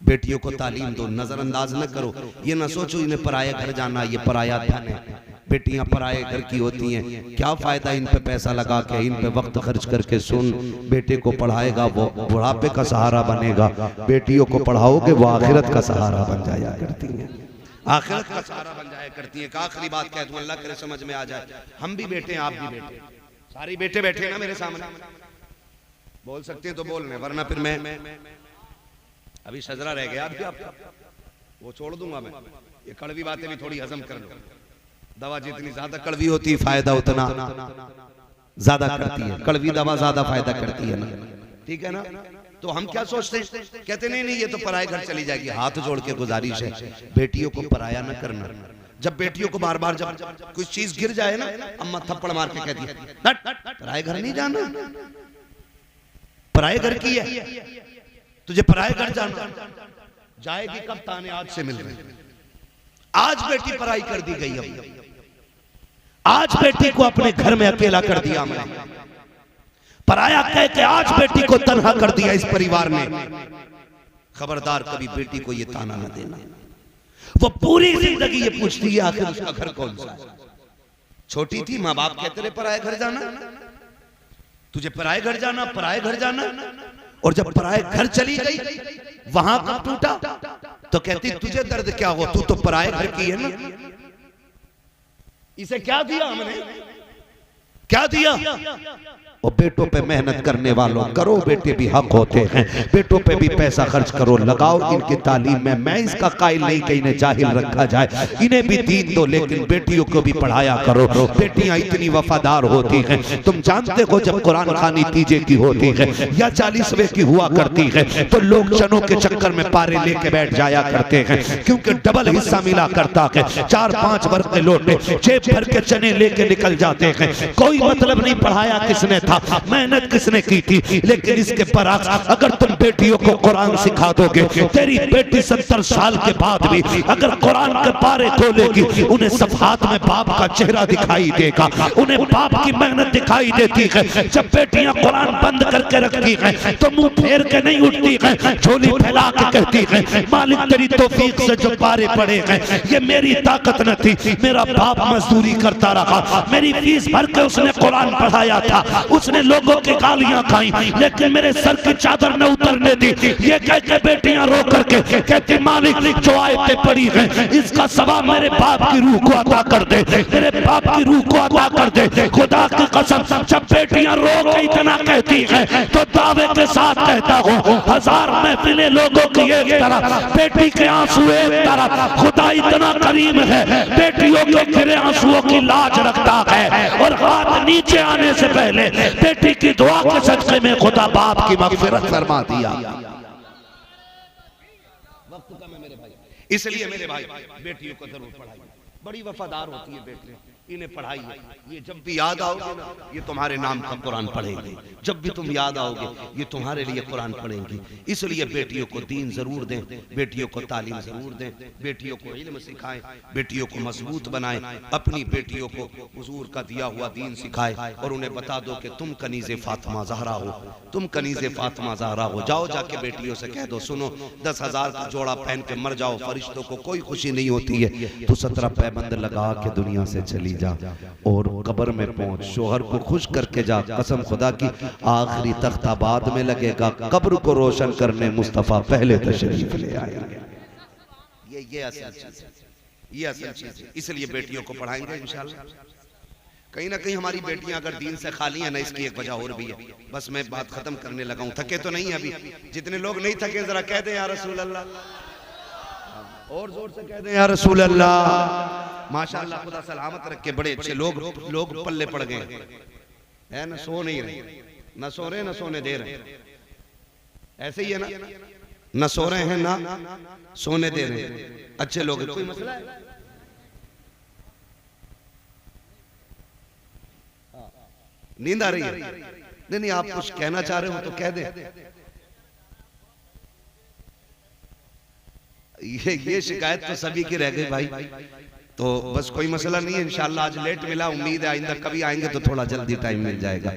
बेटियों को तालीम दो, नजरअंदाज न करो। ये ना सोचो इन्हें पराया घर जाना, ये पराया धन है। बेटियां पराये घर की होती हैं, क्या फायदा इन पे पैसा लगा के, इन पे वक्त खर्च करके। सुन, बेटे को पढ़ाएगा वो बुढ़ापे का सहारा बनेगा, बेटियों को पढ़ाओगे वो आखिरत का सहारा बन जाया करती हैं, आखिरत का सहारा बन जाया करती है। आखिरी बात कह दूं, अल्लाह करे समझ में आ जाए, हम भी बेटे हैं, आप भी बेटे, सारे बेटे बैठे ना मेरे सामने, बोल सकते हैं तो बोल रहे, वरना फिर मैं अभी सजरा रह गया, अभी आपका वो छोड़ दूंगा मैं। ये कड़वी बातें भी थोड़ी हजम कर लो, दवा जितनी ज्यादा कड़वी होती है फायदा उतना ज्यादा करती है, कड़वी दवा ज्यादा फायदा करती है ना, ठीक है ना। तो हम क्या सोचते हैं, कहते नहीं ये तो पराये घर चली जाएगी। हाथ जोड़ के गुजारिश है, बेटियों को पराया न करना। जब बेटियों को बार बार जब कुछ चीज गिर जाए ना, अम्मा थप्पड़ मार के कहती है पराये घर नहीं जाना, पराये घर की है, तुझे पराये घर जाना, जाएगी कब, ताने आज से मिल रहे। आज बेटी पराई कर दी गई, अब आज बेटी को अपने घर में अकेला कर दिया हमने, पराया कह के आज बेटी को तन्हा कर दिया इस परिवार ने। खबरदार कभी बेटी को ये ताना न देना, वो पूरी जिंदगी ये पूछती है आखिर उसका घर कौन सा है। छोटी थी, माँ बाप कहते रहे पराये घर जाना, तुझे पराये घर जाना, पराये घर जाना, और जब पराये घर चली गई वहां कब टूटा, तो कहती तुझे दर्द क्या हो, तू तो पराये घर की है ना। इसे क्या दिया हमने, क्या दिया। और बेटों पे मेहनत करने वालों, करो, बेटे भी हक होते हैं, बेटों पे भी पैसा खर्च करो, लगाओ इनकी तालीम में। मैं इसका कायल नहीं कि इन्हें जाहिल रखा जाए, इन्हें भी दीन दो, लेकिन बेटियों को भी पढ़ाया करो। बेटियां इतनी वफादार होती हैं, तुम जानते हो जब कुरान खानी तीजे की होती है या 40वें की हुआ करती है, तो लोग चनों के चक्कर में पारे लेके बैठ जाया करते हैं, क्योंकि डबल हिस्सा मिला करता है। 4-5 वर्ष के लोटे जेब भर के चने लेके निकल जाते हैं। कोई मतलब नहीं पढ़ाया किसने था, मेहनत किसने की थी, लेकिन इसके बरअक्स अगर तुम बेटियों को कुरान सिखा दोगे, तेरी बेटी 70 साल के बाद भी अगर कुरान के पारे खोलेगी, उन्हें सफ़हात में बाप का चेहरा दिखाई देगा, उन्हें बाप की मेहनत दिखाई देती है। जब बेटियां कुरान बंद करके रखती हैं तो मुंह फेर के नहीं उठती है, झोली फैला के कहती है मालिक तेरी तौफीक से जो पारे पड़े हैं, ये मेरी ताकत न थी, मेरा बाप मजदूरी करता रहा, मेरी फीस भर के उसने कुरान पढ़ाया था, उसने लोगों की गालियां खाई, लेकिन मेरे सर की चादर न उतरने दी। ये कह के बेटियां रो करके कहती मालिक जो आयतें पड़ी हैं इसका सवाब मेरे बाप की रूह को अता कर दे, मेरे बाप की रूह को अता कर दे। खुदा की कसम, जब बेटियां रो के इतना कहती हैं तो दावे के साथ कहता हूँ, 1000 महफिलें लोगों की एक तरफ, बेटी के आंसू एक तरफ। खुदा इतना करीम है, बेटियों के गिरे आंसुओं की लाज रखता है, और हाथ नीचे आने से पहले बेटी की दुआ के सदक़े में खुदा बाप की मग़फ़िरत फरमा दिया। वक्त कम है मेरे भाई, इसलिए मेरे भाई बेटियों को जरूर पढ़ाइए, बड़ी वफादार होती है बेटियां, इन्हें पढ़ाइए। ये जब भी याद आओगे ना, ये तुम्हारे नाम का कुरान पढ़ेंगे, जब भी तुम याद आओगे ये तुम्हारे लिए कुरान पढ़ेंगी। इसलिए बेटियों को दीन जरूर दें, बेटियों को तालीम जरूर दें, बेटियों को इल्म सिखाएं, बेटियों को मजबूत बनाएं, अपनी बेटियों को हुजूर का दिया हुआ दीन सिखाएं, और उन्हें बता दो कि तुम कनीज़े फातिमा ज़हरा हो, तुम कनीज़े फातिमा ज़हरा हो। जाओ जाके बेटियों से कह दो, सुनो 10,000 का जोड़ा पहन के मर जाओ, फरिश्तों को कोई खुशी नहीं होती है, तो 17 पैबंद लगा के दुनिया से चली जा, और कब्र में पहुंच शोहर को खुश करके जा। कसम खुदा की आखिरी तख्ता बाद में लगेगा, कब्र को रोशन करने मुस्तफा पहले तशरीफ ले आएंगे। ये असल चीज है, ये असल चीज है। इसलिए बेटियों को पढ़ाएंगे इंशाल्लाह। कहीं ना कहीं हमारी बेटियां अगर दीन से खाली है ना, इसकी एक वजह और भी है। बस मैं बात खत्म करने लगा हूं, थके तो नहीं अभी। जितने लोग नहीं थके जरा कह दें या रसूल अल्लाह, और जोर से कह दें या रसूल अल्लाह। माशाअल्लाह, खुदा सलामत रखे, बड़े अच्छे लोग पल्ले पड़ गए है ना, सो नहीं रहे, न सो रहे न सोने दे रहे, ऐसे ही है ना, न सो रहे हैं ना सोने दे रहे हैं। अच्छे लोग, कोई मसला है? नींद आ रही है? नहीं, आप कुछ कहना चाह रहे हो तो कह दे। ये शिकायत तो सभी की रह गई भाई, तो बस कोई मसला नहीं है, इंशाल्लाह आज लेट मिला, उम्मीद है आइंदा कभी आएंगे तो थोड़ा जल्दी टाइम मिल जाएगा,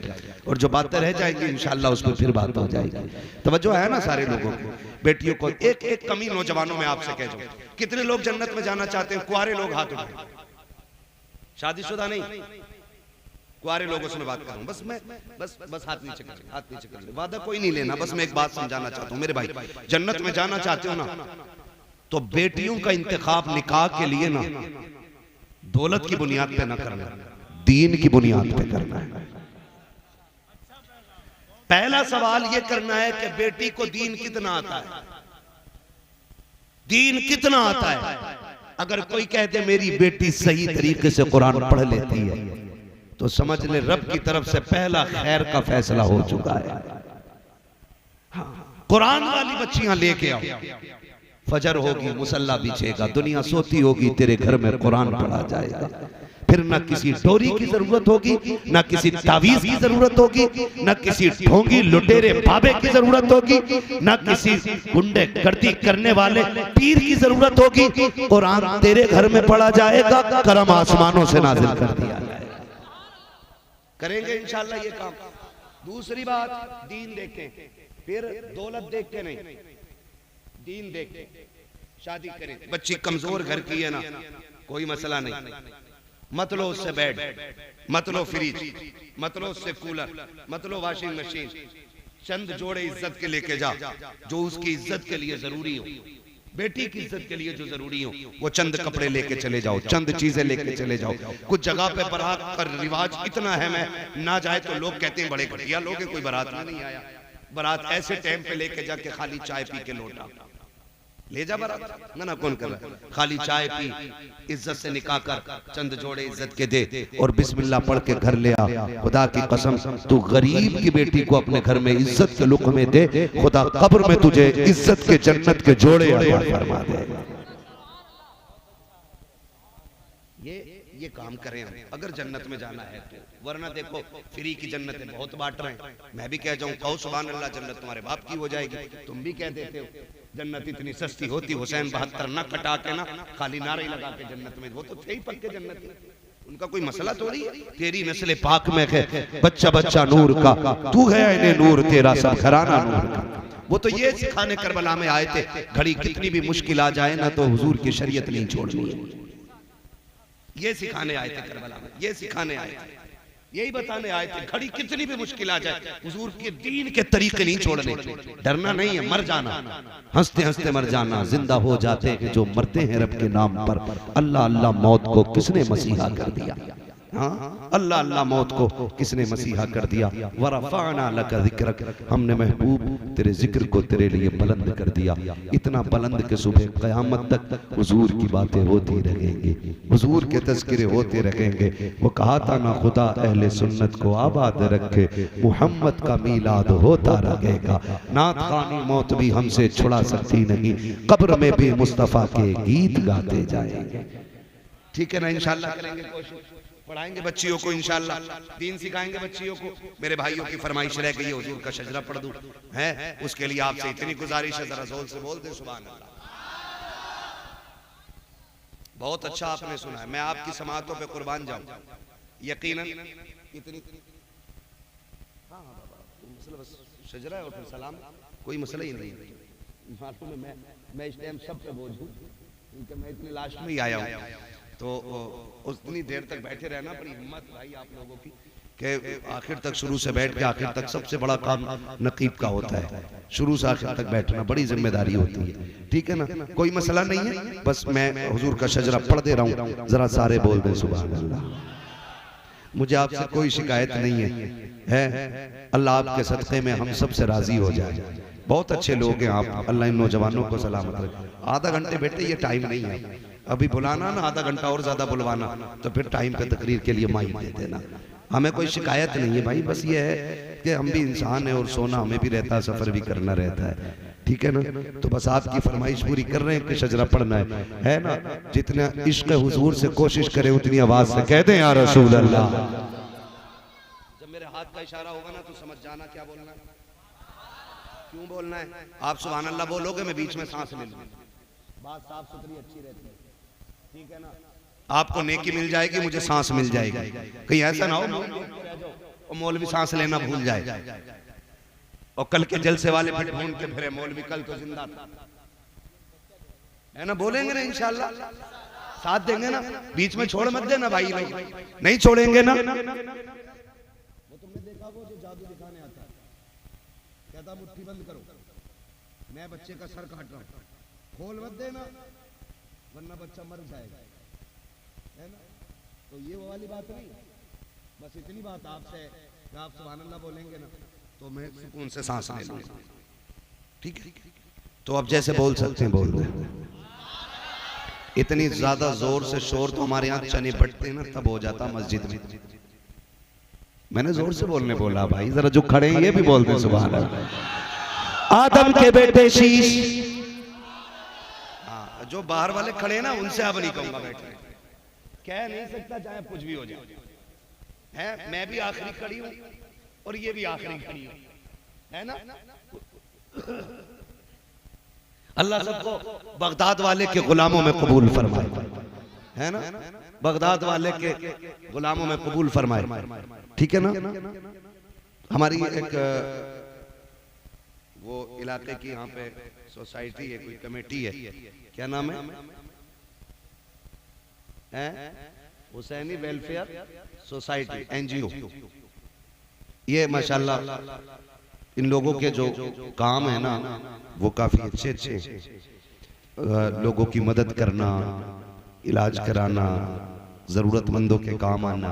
और जो बातें रह जाएंगी इंशाल्लाह उस पर फिर बात हो जाएगी। तवज्जो है ना सारे लोगों को, बेटियों को। एक एक कमी नौजवानों में आपसे कह दूं, कितने लोग जन्नत में जाना चाहते हैं? कुआरे लोग हाथ उठाएं, शादीशुदा नहीं, कुआरे लोगों से मैं बात कर रहा हूं। बस मैं बस हाथ नीचे कर ले, हाथ नीचे कर ले, वादा कोई नहीं लेना, बस मैं एक बात समझाना चाहता हूं मेरे भाई, जन्नत में जाना चाहते हो ना, तो बेटियों का इंतखाब निकाह के लिए ना दौलत की बुनियाद पे ना करना, दीन की बुनियाद पे करना है। पहला सवाल ये करना है कि बेटी को दीन कितना आता है, दीन कितना आता है। अगर कोई कहते मेरी बेटी सही तरीके से कुरान पढ़ लेती है तो समझ ले रब की तरफ से पहला खैर का फैसला हो चुका है। कुरान वाली बच्चियां लेके आओ, फजर होगी मुसल्ला बिछेगा, दुनिया सोती होगी, तेरे घर में कुरान पढ़ा जाएगा। फिर ना किसी डोरी की जरूरत होगी, ना किसी तावीज की जरूरत होगी, ना किसी ढोंगी लुटेरे बाबे की जरूरत होगी, ना किसी गुंडे गर्दी करने वाले पीर की जरूरत होगी। कुरान तेरे घर में पढ़ा जाएगा, करम आसमानों से नाजिल कर दिया जाएगा। करेंगे इंशाल्लाह ये काम। दूसरी बात, दीन देखें, फिर दौलत देख के नहीं, दीन देख के शादी करें। बच्ची कमजोर घर की है ना, कोई मसला नहीं, मत लो उससे बेड, मत लो फ्रिज, मत लो उससे कूलर, मत लो वॉशिंग मशीन, चंद जोड़े इज्जत के लेके जा, जो उसकी इज्जत के लिए जरूरी हो, बेटी की इज्जत के लिए जो जरूरी हो, वो चंद कपड़े लेके चले जाओ, चंद चीजें लेके चले जाओ। कुछ जगह पे बारात का रिवाज इतना है, मैं ना जाए तो लोग कहते हैं बड़े घटिया लोग हैं, कोई बारात में नहीं आया। बारात ऐसे टाइम पे लेके जाके खाली चाय पी के लौटा, ले जा बारात, ना कौन कर रहा है, खाली चाय पी, इज्जत से निकाह कर, चंद जोड़े इज्जत के दे और बिस्मिल्लाह पढ़ के घर ले आ। खुदा की कसम, तू गरीब की बेटी को अपने घर में इज्जत के लुक में दे, खुदा कब्र में तुझे इज्जत के जन्नत के जोड़े अता फरमा देगा। ये काम करें हम, अगर जन्नत में जाना है तो, वरना देखो फ्री की जन्नतें बहुत बांट रहे हैं। मैं भी कह जाऊं कहो सुभान अल्लाह, जन्नत तुम्हारे बाप की हो जाएगी, तुम भी कह देते हो जन्नत इतनी सस्ती होती, हुसैन 72 ना कटा के ना खाली नारे लगा के जन्नत में, वो तो थे ही पक्के जन्नत, उनका कोई मसला थोड़ी है। तेरी नस्ल पाक में है बच्चा बच्चा नूर का, तू है इन्हें नूर तेरा सब घराना नूर का। वो तो ये सिखाने करबला में आए थे, घड़ी कितनी भी मुश्किल आ जाए ना तो हुजूर की शरीयत नहीं छोड़नी है, ये सिखाने आए थे करबला में, ये सिखाने आए थे, यही बताने आए थे घड़ी कितनी भी मुश्किल आ जाए हुजूर के दीन के तरीके नहीं छोड़ने। डरना नहीं है, मर जाना, हंसते हंसते मर जाना, जिंदा हो जाते हैं जो मरते हैं रब के नाम पर। अल्लाह अल्लाह मौत को किसने मसीहा कर दिया, हाँ अल्लाह अल्लाह मौत को किसने मसीहा कर दिया। वरफ़अना लका ज़िक्रक, हमने महबूब तेरे जिक्र को तेरे लिए बुलंद कर दिया, इतना बुलंद कि सुबह क़यामत तक हुजूर की बातें होती रहेंगी, हुजूर के तज़किरे होते रहेंगे। वो कहा था ना खुदा अहले सुन्नत को आबाद रखे, मुहम्मद का मीलाद होता रहेगा। नात खानी मौत भी हमसे छुड़ा सकती नहीं, कब्र में भी मुस्तफ़ा के गीत गाते जाएंगे। ठीक है ना, इंशाअल्लाह करेंगे कोशिश, पढ़ाएंगे बच्चियों को, इंशाअल्लाह दीन सिखाएंगे बच्चियों को। मेरे भाइयों की फरमाइश रह गई है हुजूर का शजरा पढ़ दूं, है उसके लिए आपसे इतनी गुजारिश है, जरा जोर से बोल दे सुभान अल्लाह। बहुत अच्छा आपने सुना है, मैं आपकी समातों पे कुर्बान जाऊं यकीनन। इतनी हाँ मसला बस शजरा है और फिर सलाम, कोई मसला ही नहीं मालूम है। मैं इस टाइम सब पे बोझ हूँ क्योंकि मैं इतनी लास्ट में ही आया हूँ, तो उतनी देर तक बैठे रहना, बड़ी हिम्मत भाई आप लोगों की कि आखिर तक, शुरू से बैठ के आखिर तक। सबसे बड़ा काम नकीब का होता है, शुरू से आखिर तक बैठना बड़ी जिम्मेदारी होती है, ठीक है ना, कोई मसला नहीं है। बस मैं हुजूर का शजरा पढ़ दे रहा हूँ, जरा सारे बोल दें सुभान अल्लाह। मुझे आपसे कोई शिकायत नहीं है, अल्लाह आपके सदक़े में हम सबसे राजी हो जाए। बहुत अच्छे लोग हैं आप, अल्लाह इन नौजवानों को सलामत रखे। आधा घंटे बेटे ये टाइम नहीं है, अभी बुलाना ना आधा घंटा और ज्यादा बुलवाना, तो फिर टाइम पे तकरीर के लिए माइक दे देना। हमें कोई शिकायत नहीं है भाई, बस ये है कि हम भी इंसान हैं और सोना हमें भी रहता है, सफर भी करना रहता है, ठीक है ना। तो बस आपकी फरमाइश पूरी कर रहे हैं कि शजरा पढ़ना है ना। जितना इश्क हुजूर से कोशिश करें उतनी आवाज से कह दें या रसूल अल्लाह। जब मेरे हाथ का इशारा होगा ना तो समझ जाना क्या बोलना है, क्यों बोलना है। आप सुभान अल्लाह बोलोगे, मैं बीच में सांस ले लूंगा, बात साफ सुथरी अच्छी रहती है, ठीक है ना। आपको नेकी मिल जाएगी, मुझे सांस मिल जाएगी। कहीं ऐसा ना हो और मौलवी सांस लेना भूल जाए और कल के जलसे वाले फिर ढूंढ के फिरे मौलवी कल तो जिंदा था, है ना? बोलेंगे ना इंशाल्लाह, साथ देंगे ना, बीच में छोड़ मत देना भाई लोग, नहीं छोड़ेंगे ना। वो तुमने देखा वो जो जादू दिखाने आता है, कहता मुट्ठी बंद करो, मैं बच्चे का सर काट रहा हूं, खोल मत देना वरना बच्चा मर जाएगा, है ना? तो ये वो वाली बात नहीं, बस इतनी बात आपसे, आप सुभान अल्लाह बोलेंगे ना तो मैं सुकून से सांस ले लूंगा, ठीक है? तो अब जैसे बोल सकते हैं बोल दें। इतनी ज्यादा जोर से शोर तो हमारे यहाँ चने पड़ते ना तब हो जाता मस्जिद में। मैंने जोर से बोलने बोला भाई, जरा जो खड़े हैं ये भी बोलते हैं सुभान अल्लाह। आदम के बेटे शीश, हाँ जो बाहर वाले खड़े हैं ना उनसे अब नहीं कहूंगा बैठे, कह नहीं सकता चाहे कुछ भी हो जाए, है मैं भी आखिरी खड़ी हूं और ये भी आखिरी खड़ी हूं, है ना? अल्लाह सबको बगदाद वाले के गुलामों में कबूल फरमाए, है ना? बगदाद वाले के गुलामों में कबूल फरमाए, ठीक है ना? हमारी एक वो इलाके की यहाँ पे सोसाइटी है, कोई कमेटी है, क्या नाम है? Husaini welfare society NGO. ये माशाल्लाह इन लोगों के जो काम है ना वो काफी अच्छे अच्छे, लोगों की मदद करना, इलाज कराना, जरूरतमंदों के काम आना।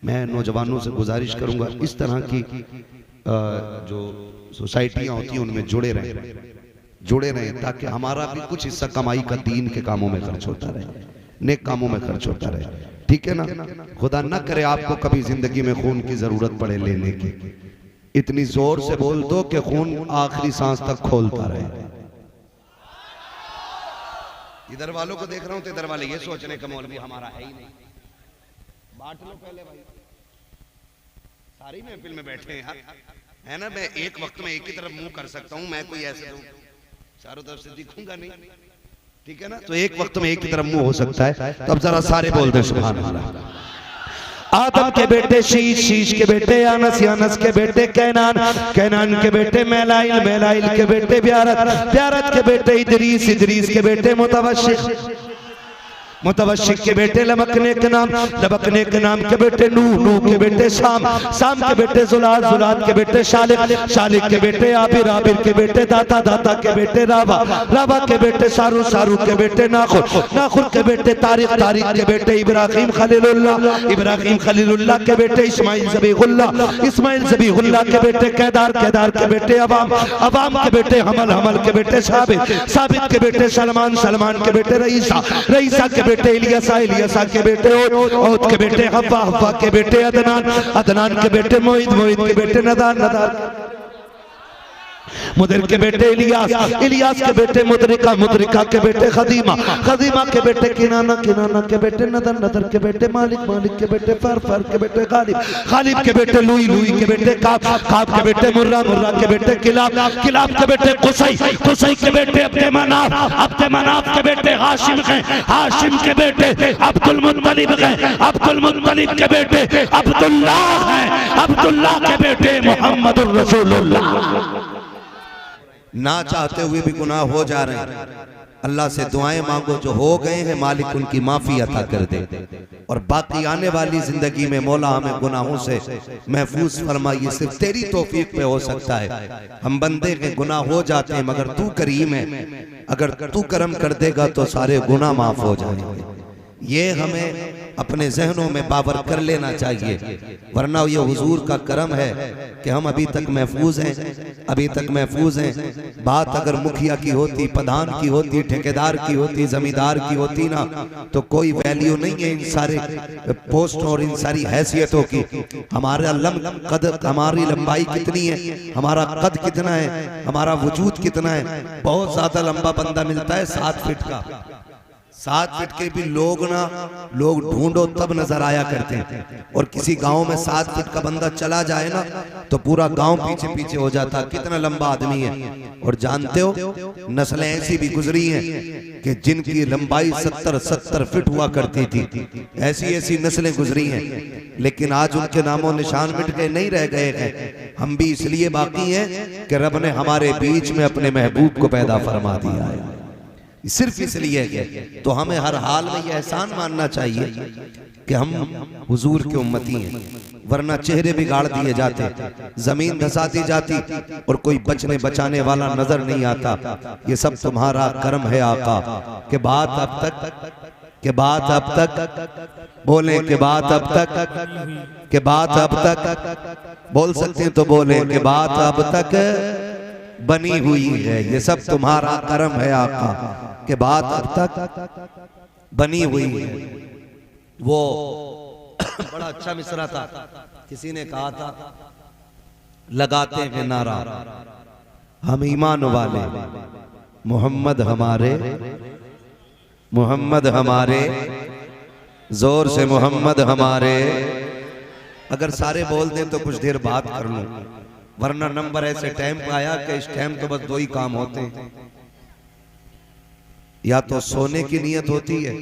मैं नौजवानों से गुजारिश करूंगा इस तरह की जो सोसाइटियां होती हैं उनमें जुड़े रहें ताकि हमारा भी कुछ हिस्सा कमाई का दीन के कामों में खर्च होता रहे, नेक कामों में खर्च होता रहे, ठीक है ना? खुदा न करे आपको कभी जिंदगी में खून की जरूरत पड़े लेने की, इतनी जोर से बोल दो कि खून आखिरी सांस तक खोलता रहे। इधर वालों को देख रहा हूं तो इधर वाले ये सोच रहे कि मौलवी हमारा है ही नहीं, बांट लो पहले भाई, सारी महफिल में बैठे हैं यार, है ना? मैं एक वक्त में एक ही तरफ मुंह कर सकता हूं, मैं कोई ऐसे चारों तरफ से दिखूंगा नहीं, ठीक है ना? तो एक वक्त में एक ही तरफ मुंह हो सकता है, तो अब जरा सारे बोल दे सुभान अल्लाह। आदम के बेटे शीश, शीश के बेटे यानस, यानस के बेटे कैनान, कैनान के बेटे मैलाइल, मैलाइल के बेटे ब्यारत, ब्यारत के बेटे इदरीस, इदरीस के बेटे मुतवश्शिक, मुतवश्शिक के बेटे लबकने के नाम, लबकने के नाम के बेटे नूह, नूह के बेटे शाम, शाम के बेटे जुलाद, जुलाद के बेटे शालिक, शालिक के बेटे आबिर, आबिर के बेटे दाता, दाता के बेटे रावा, रावा के बेटे सारू, सारू के बेटे नाखुर, नाखुर के बेटे तारिक, तारिक के बेटे इब्राहिम खलीलुल्लाह, इब्राहिम खलीलुल्लाह के बेटे इस्माइल ज़बीहुल्लाह, इस्माइल ज़बीहुल्लाह के बेटे केदार, केदार के बेटे अवाम, अवाम के बेटे हमल, हमल के बेटे साबित, साबित के बेटे सलमान, सलमान के बेटे रईसा, रईसा के बेटे इलियासा, इलियासा के बेटे औद के बेटे हव्वा, हव्वा के बेटे अदनान, अदनान के बेटे मोइद, मोइद के बेटे नदान, नदान मुदर के बेटे इलियास, इलियास के बेटे मुदरिका, मुदरिका के बेटे खदीमा, खदीमा के बेटे किनाना, किनाना के बेटे नदर, नदर के बेटे मालिक, मालिक के बेटे फर, फर के बेटे गालिब, गालिब के बेटे लुई, लुई के बेटे काब, काब के बेटे मुर्रा, मुर्रा के बेटे किलाब, किलाब के बेटे कुसै, कुसै के बेटे अब्दे मनाफ, अब्दे मनाफ के बेटे हाशिम हैं, हाशिम के बेटे अब्दुल मुत्तलिब हैं, अब्दुल मुत्तलिब के बेटे अब्दुल्लाह हैं, अब्दुल्लाह के बेटे मुहम्मदुर रसूलुल्लाह। ना चाहते हुए भी गुनाह हो जा रहे हैं, अल्लाह से दुआएं मांगो, जो हो गए हैं मालिक उनकी माफी अता कर दे, और बाकी आने वाली जिंदगी में मौला हमें गुनाहों से महफूज फरमाइए। सिर्फ तेरी तौफीक पे हो सकता है, हम बंदे के गुनाह हो जाते हैं मगर तू करीम है, अगर तू करम कर देगा तो सारे गुनाह माफ हो जाएंगे। ये हमें अपने जहनों में बावर कर लेना चाहिए, वरना ये हुजूर का करम है कि हम अभी तक महफूज हैं, अभी तक महफूज हैं। बात अगर मुखिया की होती, प्रधान की होती, ठेकेदार की होती, जमींदार की होती ना, तो कोई वैल्यू नहीं है इन सारे पोस्ट और इन सारी हैसियतों की। हमारा कद, हमारी लंबाई कितनी है, हमारा कद कितना है, हमारा वजूद कितना है। बहुत ज्यादा लंबा बंदा मिलता है 7 फीट का, 7 फीट के भी लोग ढूंढो तब नजर आया करते हैं। और किसी गांव में 7 फीट का बंदा चला जाए ना तो पूरा गांव पीछे पीछे हो जाता, कितना लंबा आदमी है। और जानते हो नस्लें ऐसी भी गुजरी हैं कि जिनकी लंबाई 70-70 फीट हुआ करती थी। ऐसी ऐसी नस्लें गुजरी हैं, लेकिन आज उनके नामों निशान मिट गए, नहीं रह गए हैं। हम भी इसलिए बाकी हैं कि रब ने हमारे बीच में अपने महबूब को पैदा फरमा दिया है, सिर्फ इसलिए है। तो हमें हर हाल में यह एहसान मानना चाहिए कि हम हुजूर के उम्मती हैं, वरना चेहरे बिगाड़ दिए जाते, जमीन धसा दी जाती और कोई बचने बचाने वाला नजर नहीं आता। ये सब तुम्हारा करम है आका। के बात अब तक बोले, के बात अब तक, के बात अब तक बोल सकते हैं तो बोले, के बात अब तक बनी हुई है। ये सब तुम्हारा करम है आका, के बात अब तक बनी हुई है। वो बड़ा अच्छा मिसरा था, किसी ने कहा था, लगाते हैं नारा हम ईमान वाले, मोहम्मद हमारे, मोहम्मद हमारे, जोर से मोहम्मद हमारे। अगर सारे बोल दें तो कुछ देर बात कर लूं, वरना नंबर ऐसे टाइम पे आया कि इस टाइम तो बस 2 ही काम होते हैं, या तो सोने की नीयत होती है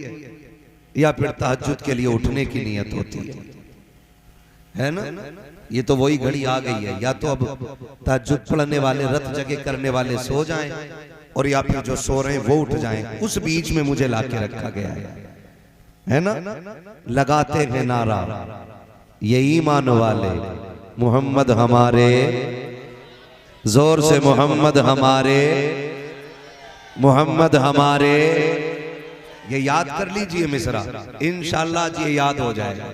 या फिर तहज्जुद के लिए उठने की नीयत होती है ना। ये तो वही घड़ी आ गई है, या तो अब तहज्जुद पढ़ने वाले, रत जगह करने वाले सो जाएं, और या फिर जो सो रहे हैं वो उठ जाएं। उस बीच में मुझे लाके रखा गया है ना। लगाते हैं नारा ये ईमान वाले, मोहम्मद हमारे, जोर से मोहम्मद हमारे, मोहम्मद हमारे। ये याद कर लीजिए मिसरा, इंशाअल्लाह ये याद हो जाएगा।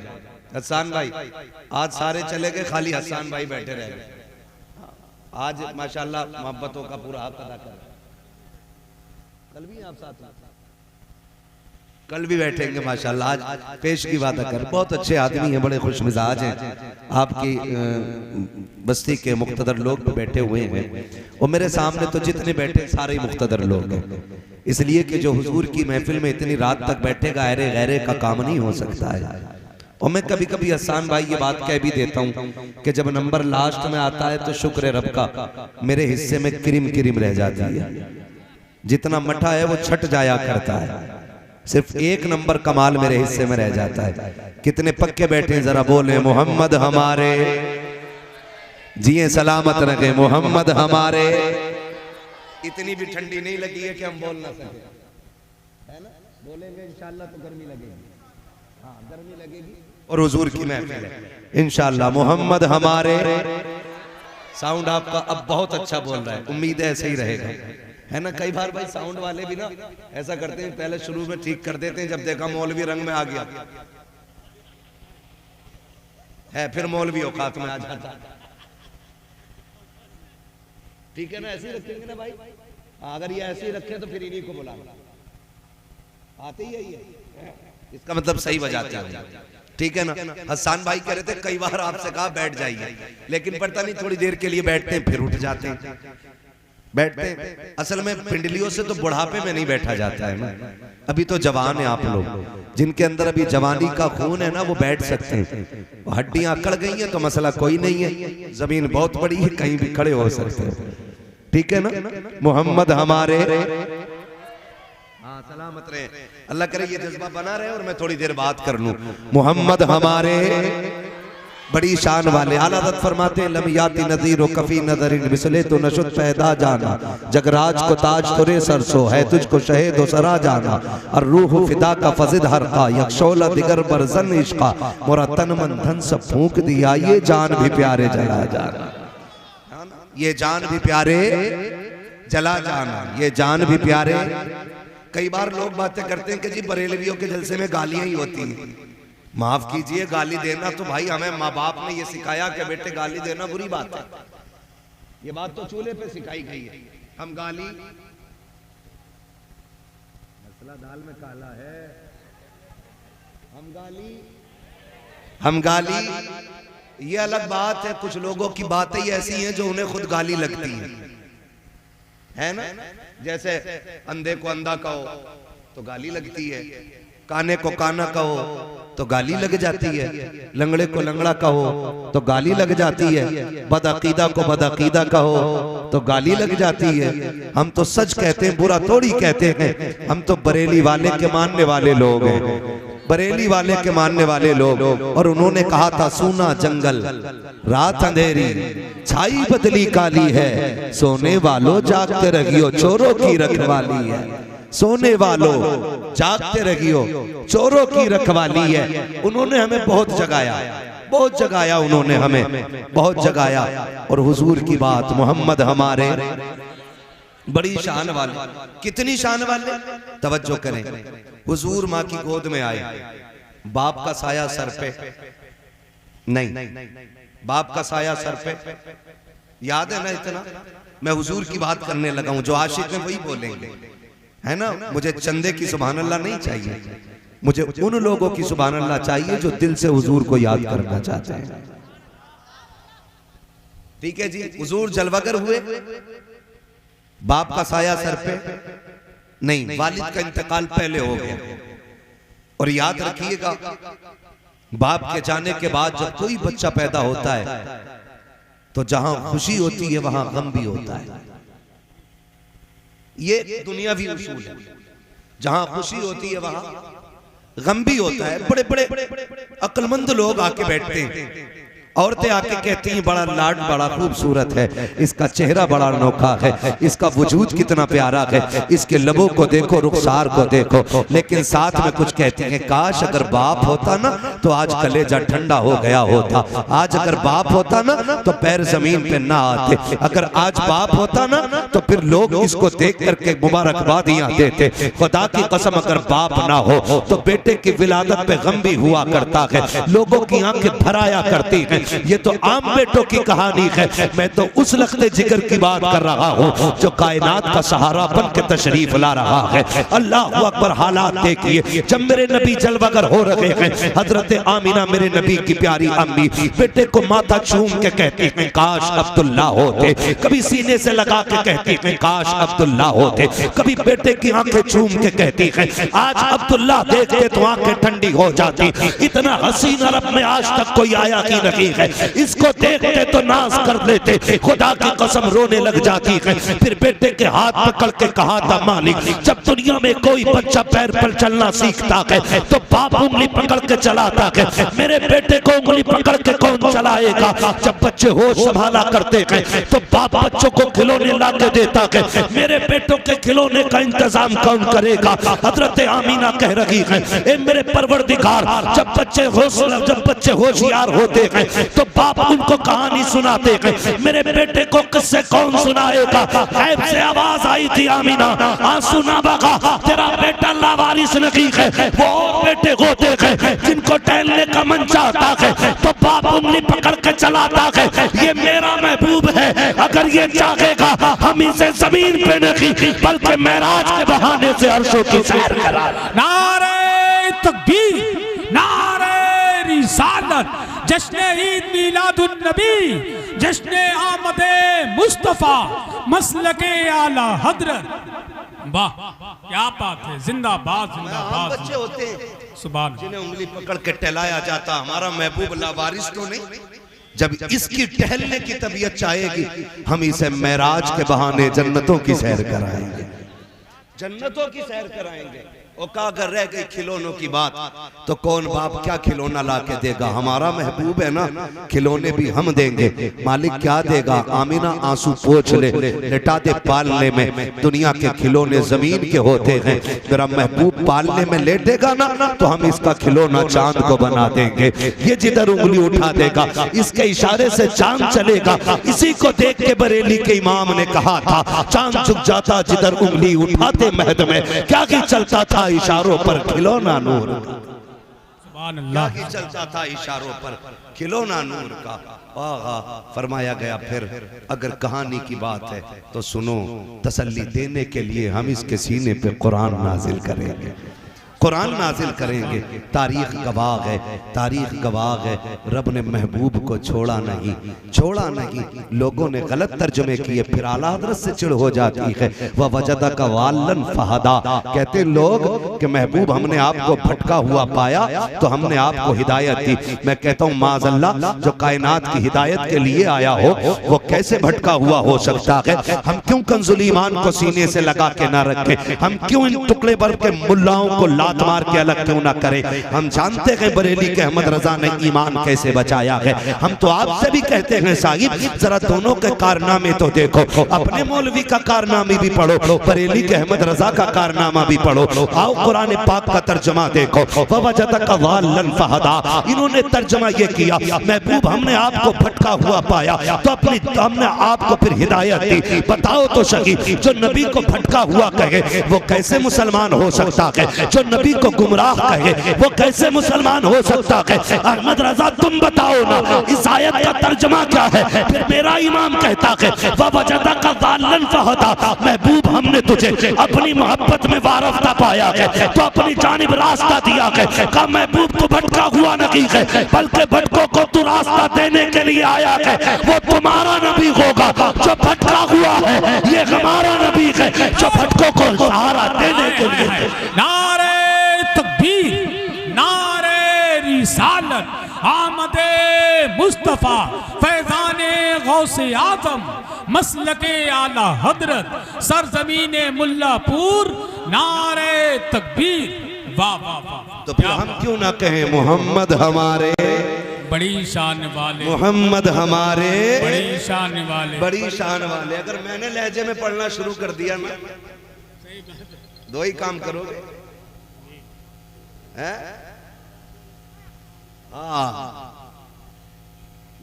हसन भाई आज सारे चले गए, खाली हसन भाई बैठे रह गए। आज माशाअल्लाह मोहब्बतों का पूरा हक अदा कर। कल भी आप साथ, कल भी बैठेंगे माशाअल्लाह। आज पेश की बात कर, बहुत अच्छे आदमी हैं, बड़े खुश मिजाज हैं। आपकी बस्ती के मुख्तदर लोग भी बैठे हुए हैं, और मेरे सामने तो जितने बैठे सारे मुख्तदर लोग हैं, इसलिए कि जो हुजूर की महफिल में इतनी रात तक बैठेगा, अरे गैरे का काम नहीं हो सकता है। और मैं कभी कभी हसन भाई ये बात कह भी देता हूँ कि जब नंबर लास्ट में आता है तो शुक्र है रब का, मेरे हिस्से में क्रीम क्रीम रह जाती है। जितना मठा है वो छट जाया करता है, सिर्फ 1 नंबर कमाल मेरे हिस्से में रह जाता है। कितने पक्के बैठे हैं, जरा बोले मोहम्मद हमारे, जिए सलामत रखे मोहम्मद हमारे। इतनी भी ठंडी नहीं लगी है कि हम बोल ना सके, है ना। बोलेंगे इंशाअल्लाह तो गर्मी लगेगी, हाँ गर्मी लगेगी। और हुजूर की महफिल है इंशाअल्लाह। मोहम्मद हमारे, साउंड आपका अब बहुत अच्छा बोल रहा है, उम्मीद है ऐसे ही रहेगा, है ना। कई बार भाई साउंड वाले भी ना ऐसा करते हैं, पहले शुरू में ठीक कर देते हैं, जब देखा मौलवी रंग में आ गया है, फिर मौलवी औकात में आ जाता। ठीक है ना, ऐसे ही रखेंगे ना भाई। अगर ये ऐसे ही रखे तो फिर इन्हीं को बुला, आते ही है, इसका मतलब सही बजाते हैं। ठीक है ना। हसन भाई कह रहे थे कई बार आपसे कहा बैठ जाइए, लेकिन पता नहीं थोड़ी देर के लिए बैठते हैं फिर उठ जाते हैं। बैठते हैं असल में पिंडलियों से तो बुढ़ापे में नहीं बैठा जाता है ना। अभी तो जवान है आप लोग, जिनके अंदर अभी जवानी का खून है ना, वो बैठ सकते हैं। हड्डियां अकड़ गई हैं तो मसला कोई नहीं है, जमीन बहुत बड़ी है, कहीं भी खड़े हो सकते हैं। ठीक है ना। मोहम्मद हमारे, हाँ सलामत रहे, अल्लाह करे ये जज्बा बना रहे और मैं थोड़ी देर बात कर लूं। मोहम्मद हमारे बड़ी शान वाले, आला हज़रत फरमाते हैं लम याति नज़ीर कफ़ी नज़रिन मिसले तो नशुद पैदा जाना, जगराज को ताज तुरे सरसो है तुझको शहीद हो सरा जाना, और रूह फिदा का फजिद हर का यक्षोला दिगर बरजन इश्का, मोरा तन मन धन सब फूंक दिया, ये जान भी प्यारे जला जाना, ये जान भी प्यारे जला जाना, ये जान भी प्यारे। कई बार लोग बातें करते हैं कि जी बरेलवियों के जलसे में गालियां ही होती हैं। माफ कीजिए, गाली देना तो भाई हमें माँ बाप ने ये सिखाया कि बेटे गाली देना बुरी बात है, ये बात तो चूल्हे पे सिखाई गई है। हम गाली, मसला दाल में काला है, हम गाली ये अलग बात है। कुछ लोगों की बातें ही ऐसी हैं जो उन्हें खुद गाली लगती है ना। जैसे अंधे को अंधा कहो, तो गाली लगती है, काने को काना कहो तो गाली लग जाती है, लंगड़े को लंगड़ा कहो तो गाली लग जाती है, बदअकीदा को बदअकीदा कहो तो गाली लग जाती है। हम तो सच कहते हैं, बुरा थोड़ी कहते हैं। हम तो बरेली वाले के मानने वाले लोग हैं, बरेली वाले के मानने वाले लोग। और उन्होंने कहा था सूना जंगल रात अंधेरी छाई बदली काली है, सोने वालों जागते रहियो चोरों की रखवाली है। सोने वालों जागते रहियो चोरों की रखवाली है। उन्होंने हमें बहुत जगाया, बहुत जगाया, उन्होंने हमें बहुत जगाया। और हुजूर की बात, मोहम्मद हमारे बड़ी शान वाले। कितनी शान वाले, तवज्जो करें। हुजूर माँ की गोद में आए, बाप का साया सर पे नहीं, बाप का साया सर पे, याद है ना इतना। मैं हुजूर की बात करने लगा हूं, जो आशिक है वही बोलेंगे, है ना। मुझे चंदे की सुभान अल्लाह नहीं चाहिए, मुझे उन लोगों की सुभान अल्लाह चाहिए जो दिल से हुजूर को याद करना चाहते हैं। ठीक है जी। हुजूर जलवागर हुए, बाप का साया सर पे नहीं, वालिद का इंतकाल पहले हो गया। और याद रखिएगा, बाप के जाने के बाद जब कोई बच्चा पैदा होता है तो जहां खुशी होती है वहां गम भी होता है। ये दुनियावी उसूल है, जहां खुशी होती है वहां गम भी होता है। बड़े बड़े अक्लमंद लोग आके बैठते हैं, औरतें आके कहती हैं बड़ा लाड, बड़ा खूबसूरत है, इसका चेहरा बड़ा अनोखा है, इसका वजूद कितना प्यारा है, इसके लबों को देखो, रुखसार को देखो। लेकिन साथ में कुछ कहती हैं, काश अगर बाप होता ना तो आज कलेजा ठंडा हो गया होता, आज अगर बाप होता ना तो पैर जमीन पे ना आते, अगर आज बाप होता ना तो फिर लोग इसको देख करके मुबारकबादियां देते। खुदा की कसम अगर बाप ना हो तो बेटे की विलादत पे गम भी हुआ करता है, लोगों की आंखें भराया करती है। ये तो आम बेटों की कहानी है। मैं तो उस लख्ते जिगर की बात कर रहा हूँ जो कायनात का सहारा बन के तशरीफ ला रहा है। अल्लाह अकबर। हालात देखिए, जब मेरे नबी जलवागर हो रहे हैं, हजरत आमीना मेरे नबी की प्यारी अम्मी बेटे को माथा चूम के कहती हैं काश अब्दुल्ला होते, कभी सीने से लगा के कहती हैं काश अब्दुल्ला होते, कभी बेटे की आंखें चूम के कहती हैं आज अब्दुल्ला देखते तो आंखें ठंडी हो जाती। इतना हसीन अरब में आज तक कोई आया ही नहीं है, इसको देखते तो नाज कर लेते, खुदा की कसम रोने लग जाती है। फिर बेटे के हाथ पकड़ के कहा था मालिक, जब दुनिया में कोई बच्चा पैर पर चलना सीखता है तो बाप उंगली पकड़ के चलाता है, मेरे बेटे को उंगली पकड़ के कौन चलाएगा। जब बच्चे होश संभाला करते हैं तो बाप बच्चों को खिलौने ला के देता है, मेरे बेटों के खिलौने का इंतजाम कौन करेगा। हजरत आमीना कह रही है, ए मेरे परवरदिगार, जब बच्चे होशियार होते हैं तो बाप उनको कहानी सुनाते हैं, मेरे बेटे को किस्से कौन सुनाएगा। गैब से आवाज आई थी, आमीना आंसू ना बहा, तेरा बेटा लावारिस नहीं है। वो बेटे होते हैं जिनको टहलने का मन चाहता है तो बाप उंगली पकड़ के चलाता है, ये मेरा महबूब है, अगर ये चाहेगा हम इसे जमीन पे नहीं बल्कि मेराज के बहाने से अर्शों की सैर करा। नारे तकबीर, नारे रिसालत, जश्न ईद मिलादुन नबी, जश्न आमदे मुस्तफा, मसलके आला हजरत। वाह क्या बात है, जिंदाबाद जिंदाबाद। बच्चे होते हैं सुभान, जिन्हें उंगली पकड़ के टहलाया जाता, हमारा महबूब लावारिस तो नहीं। जब इसकी टहलने की तबीयत चाहेगी हम इसे मेराज के बहाने जन्नतों की सैर कराएंगे, जन्नतों की सैर कराएंगे। और का अगर रह गई खिलौनों की बात तो कौन बाप क्या खिलौना ला के देगा। हमारा महबूब है ना, खिलौने भी हम देंगे। मालिक क्या देगा, आमीना आंसू पोंछ ले, लेटा दे पालने में। दुनिया के खिलौने जमीन के होते हैं, मेरा महबूब पालने में लेटेगा ना तो हम इसका खिलौना चांद को बना देंगे। ये जिधर उंगली उठा देगा इसके इशारे से चांद चलेगा। इसी को देख के बरेली के इमाम ने कहा था, चांद झुक जाता जिधर उंगली उठाते महद में, क्या ही चलता था इशारों पर खिलौना नूर का। सुभान अल्लाह, क्या चलता था इशारों पर खिलौना नूर का। आहा, फरमाया गया फिर अगर कहानी की बात है तो सुनो, तसल्ली देने के लिए हम इसके सीने पे कुरान नाजिल करेंगे। कुरान नाजिल करेंगे। तारीख गवाह है, तारीख गवाह है, रब ने महबूब को छोड़ा नहीं, छोड़ा नहीं। लोगों ने गलत तर्जुमे किए, फिर आला हज़रत से चिढ़ हो जाती है। वह वजदा का वालन फहदा, कहते लोग कि महबूब हमने आपको भटका हुआ पाया तो हमने आपको हिदायत दी। मैं कहता हूँ माज़अल्लाह, जो कायनात की हिदायत के लिए आया हो वो कैसे भटका हुआ हो सकता है? हम क्यों कंजुल ईमान को सीने से लगा के ना रखें? हम क्यों इन टुकड़े भर के मुल्लाओं को लात मार के अलग क्यों ना करें? हम जानते हैं बरेली के अहमद रजा ने ईमान कैसे बचाया है। हम तो आपसे भी कहते हैं साहिब, जरा दोनों के कारनामे तो देखो, अपने मौलवी का कारनामे भी पढ़ो, बरेली के अहमद रजा का कारनामा भी पढ़ो। आओ कुरान पाक का तर्जुमा देखो, ववजदका वालन फहदा। इन्होंने तर्जुमा ये किया, महबूब हमने आपको भटका हुआ पाया तो अपनी हमने आपको फिर हिदायत दी। बताओ तो सही, जो नबी को भटका हुआ कहे वो कैसे मुसलमान हो सकता है? जो नबी को गुमराह कहे वो कैसे मुसलमान हो सकता है? अहमद रजा तुम बताओ ना, इस आयत का तर्जुमा क्या है? फिर मेरा इमाम कहता है ववजदका वालन फहदा, महबूब हमने तुझे अपनी मोहब्बत में वारफ्ता पाया है तो अपनी जानिब रास्ता दिया है। कहा महबूब तो भटका हुआ नहीं है, बल्कि भटकों को तू रास्ता देने के लिए आया है। वो तुम्हारा नबी होगा जो भटका हुआ है, ये हमारा नबी है जो भटकों को सहारा देने के लिए। नारे तकबीर, नारे रिसालत, आमदे मुस्तफा, फैजाने गौसे आजम, मसलके आला हजरत, सरजमीने मुल्लापुर, नारे तकबीर। वाह वाह वाह। तो फिर हम क्यों ना कहें मोहम्मद हमारे बड़ी शान वाले, मोहम्मद हमारे बड़ी शान वाले, बड़ी शान वाले। अगर मैंने लहजे में पढ़ना शुरू कर दिया ना, दो ही काम करोगे, हैं?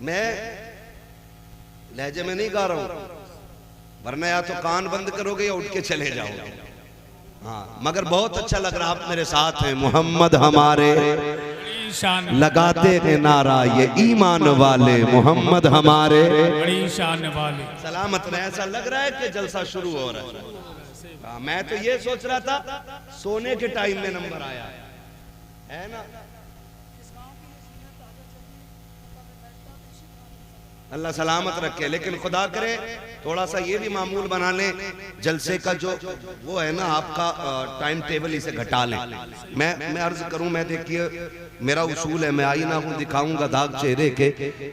मैं लहजे में नहीं गा रहा हूं, वरना या तो कान बंद करोगे या उठ के चले जाओगे। हाँ, मगर बहुत अच्छा लग रहा आप मेरे साथ हैं। मोहम्मद हमारे लगाते हैं नारा ये ईमान वाले, मोहम्मद हमारे बड़ी शान वाले। सलामत में ऐसा लग रहा है कि जलसा शुरू हो रहा है। मैं तो ये सोच रहा था सोने के टाइम में नंबर आया है ना। अल्लाह सलामत रखे, लेकिन खुदा करे थोड़ा सा ये भी मामूल बना लें, जलसे का जो वो है ना आपका टाइम टेबल, इसे घटा लें। मैं अर्ज करूं, मैं देखिए मेरा उसूल है, मैं आईना हूं, दिखाऊंगा दाग चेहरे के,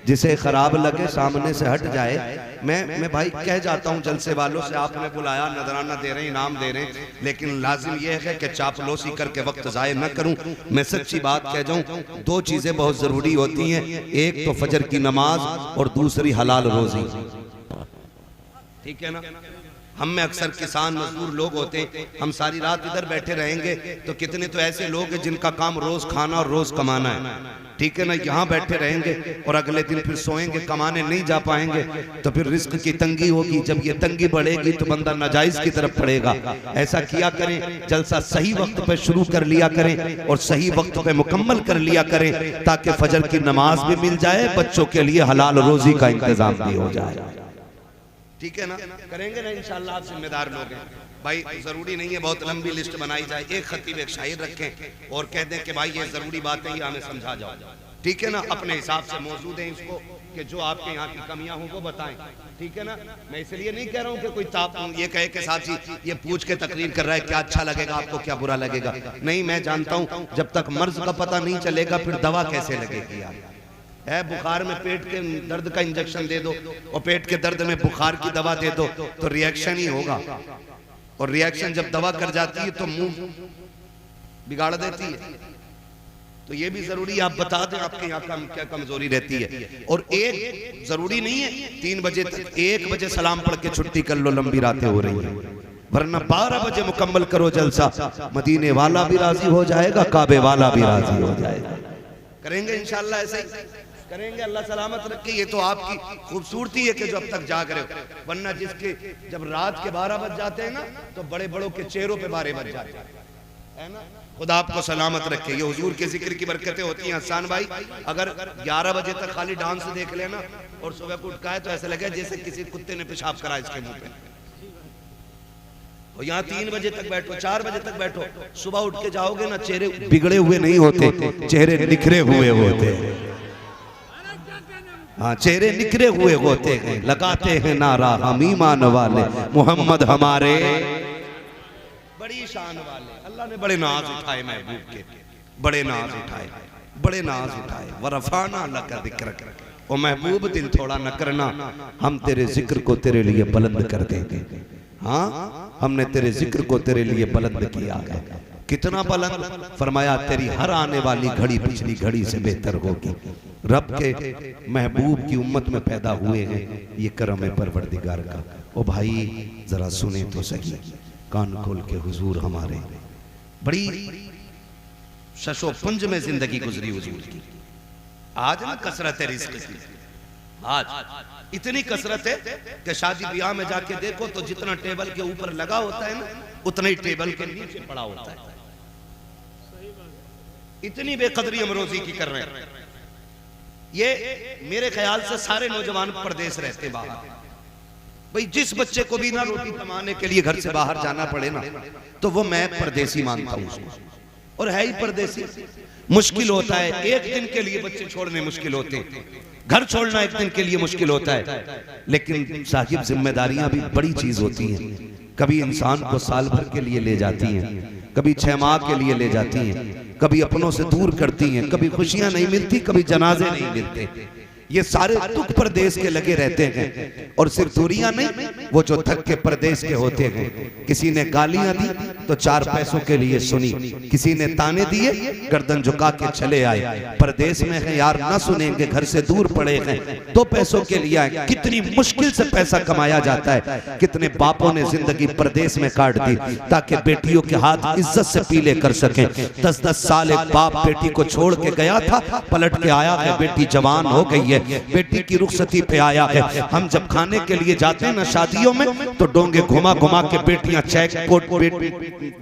जिसे खराब लगे सामने से हट जाए। मैं भाई कह जाता हूं जलसे वालों से, आपने बुलाया, नजराना दे रहे हैं, इनाम दे रहे हैं, लेकिन लाजिम यह है कि चापलूसी करके वक्त जाए न करूं। मैं सच्ची बात कह जाऊं, दो चीजें बहुत जरूरी होती हैं, एक तो फजर की नमाज और दूसरी हलाल रोजी। ठीक है ना। हम में अक्सर किसान मजदूर लोग होते हैं, हम सारी रात इधर बैठे रहेंगे तो कितने तो ऐसे लोग हैं जिनका काम रोज खाना और रोज कमाना है। ठीक है ना। यहाँ बैठे रहेंगे और अगले दिन फिर सोएंगे, कमाने नहीं जा पाएंगे, तो फिर रिस्क की तंगी होगी। जब ये तंगी बढ़ेगी तो बंदा नाजायज की तरफ पड़ेगा। ऐसा किया करें, जलसा सही वक्त पे शुरू कर लिया करें और सही वक्त पे मुकम्मल कर लिया करें, ताकि फजर की नमाज भी मिल जाए, बच्चों के लिए हलाल रोजी का इंतजाम भी हो जाए। ठीक है ना। करेंगे ना इंशाअल्लाह, आप जिम्मेदार लोग हैं भाई। जरूरी नहीं है बहुत लंबी लिस्ट बनाई जाए, एक खतीब एक शायर रखें और कह दें कि भाई ये जरूरी बात है, ये हमें समझा जाओ। ठीक है ना। अपने हिसाब से मौजूद है इसको कि जो आपके यहाँ की कमियां हों वो बताएं। ठीक है ना। मैं इसलिए नहीं कह रहा हूँ कि कोई ताप ये कहे कि साहब जी ये पूछ के तकरीर कर रहा है, क्या अच्छा लगेगा आपको, क्या बुरा लगेगा। नहीं, मैं जानता हूँ जब तक मर्ज का पता नहीं चलेगा फिर दवा कैसे लगेगी। यार है, बुखार में पेट के दर्द का इंजेक्शन दे दो और पेट के दर्द में बुखार की दवा दे दो तो रिएक्शन ही होगा, और रिएक्शन जब दवा कर जाती है तो मुंह बिगाड़ देती है। तो ये भी जरूरी आप बता दें आपके यहाँ क्या कमजोरी रहती है। और एक जरूरी नहीं है 3 बजे तक, 1 बजे सलाम पढ़ के छुट्टी कर लो, लंबी रातें हो रही हैं, वरना 12 बजे मुकम्मल करो जलसा। मदीने वाला भी राजी हो जाएगा, काबे वाला भी राजी हो जाएगा। करेंगे इंशाल्लाह, ऐसे ही करेंगे। अल्लाह सलामत रखे। ये तो आपकी खूबसूरती है कि जो अब तक जाग रहे हो, वरना जिसके जब रात के 12 बज जाते हैं ना तो बड़े बड़ों के चेहरों पे 12 बज जाते हैं ना। खुदा आपको सलामत रखे। ये हुजूर के जिक्र की बरकतें होती हैं। हसन भाई अगर 11 बजे तक खाली डांस देख लेना और सुबह को उठका है तो ऐसा लगे जैसे किसी कुत्ते ने पेशाब करा इसके मुंह पे। और यहाँ 3 बजे तक बैठो, 4 बजे तक बैठो, सुबह उठ के जाओगे ना, चेहरे बिगड़े हुए नहीं होते, चेहरे निखरे हुए होते हैं। हाँ, चेहरे निखरे हुए होते हैं। लगाते हैं नारा हम ईमान वाले, मोहम्मद हमारे बड़ी शान वाले। अल्लाह ने बड़े नाज उठाए महबूब के, बड़े नाज उठाए, बड़े नाज उठाए। वरफाना लका जिक्रक, ओ महबूब दिल थोड़ा न करना, हम तेरे जिक्र को तेरे लिए बुलंद कर देंगे। हाँ, हमने तेरे जिक्र को तेरे लिए बुलंद किया है। कितना बुलंद? फरमाया तेरी हर आने वाली घड़ी पिछली घड़ी से बेहतर होगी। रब के महबूब की उम्मत में पैदा हुए हैं, ये करम है परवरदिगार का। ओ भाई जरा सुने तो सही, कान खोल के हुजूर हमारे बड़ी शशो पुंज में जिंदगी गुजरी हुजूर की। आज ना कसरत है रिस्क की, आज इतनी कसरत है कि शादी ब्याह में जाके देखो तो जितना टेबल के ऊपर लगा होता है ना, उतना ही टेबल के नीचे पड़ा होता है। इतनी बेकदरी अमरोजी की कर रहे हैं। ये मेरे ख्याल से सारे नौजवान परदेश रहते बाहर। भाई जिस बच्चे को भी ना रोटी कमाने के लिए घर से बाहर जाना पड़े ना, तो वो मैं परदेसी मानता हूं उसको, और है ही परदेसी। मुश्किल होता है, एक दिन के लिए बच्चे छोड़ने मुश्किल होते हैं, घर छोड़ना एक दिन के लिए मुश्किल होता है, लेकिन साहिब जिम्मेदारियां भी बड़ी चीज होती हैं। कभी इंसान को साल भर के लिए ले जाती हैं, कभी 6 माह के लिए ले जाती हैं, कभी अपनों से दूर करती हैं, कभी खुशियां नहीं मिलती, कभी जनाजे नहीं मिलते। ये सारे दुख परदेश के लगे रहते हैं। और सिर्फ दूरियां नहीं, वो जो थक के परदेश के होते हैं, किसी ने गालियां दी तो 4 पैसों के लिए सुनी, किसी ने ताने दिए गर्दन झुका के चले आए। परदेश में है यार, ना सुनेंगे, घर से दूर पड़े हैं, 2 पैसों के लिए आए। कितनी मुश्किल से पैसा कमाया जाता है। कितने बापों ने जिंदगी परदेश में काट दी ताकि बेटियों के हाथ इज्जत से पीले कर सकें। 10-10 साल एक बाप बेटी को छोड़ के गया था, पलट के आया है, बेटी जवान हो गई है, बेटी की रुखसती पे आया है। हम जब खाने के लिए जाते हैं ना शादियों में, तो डोंगे घुमा घुमा के बेटियां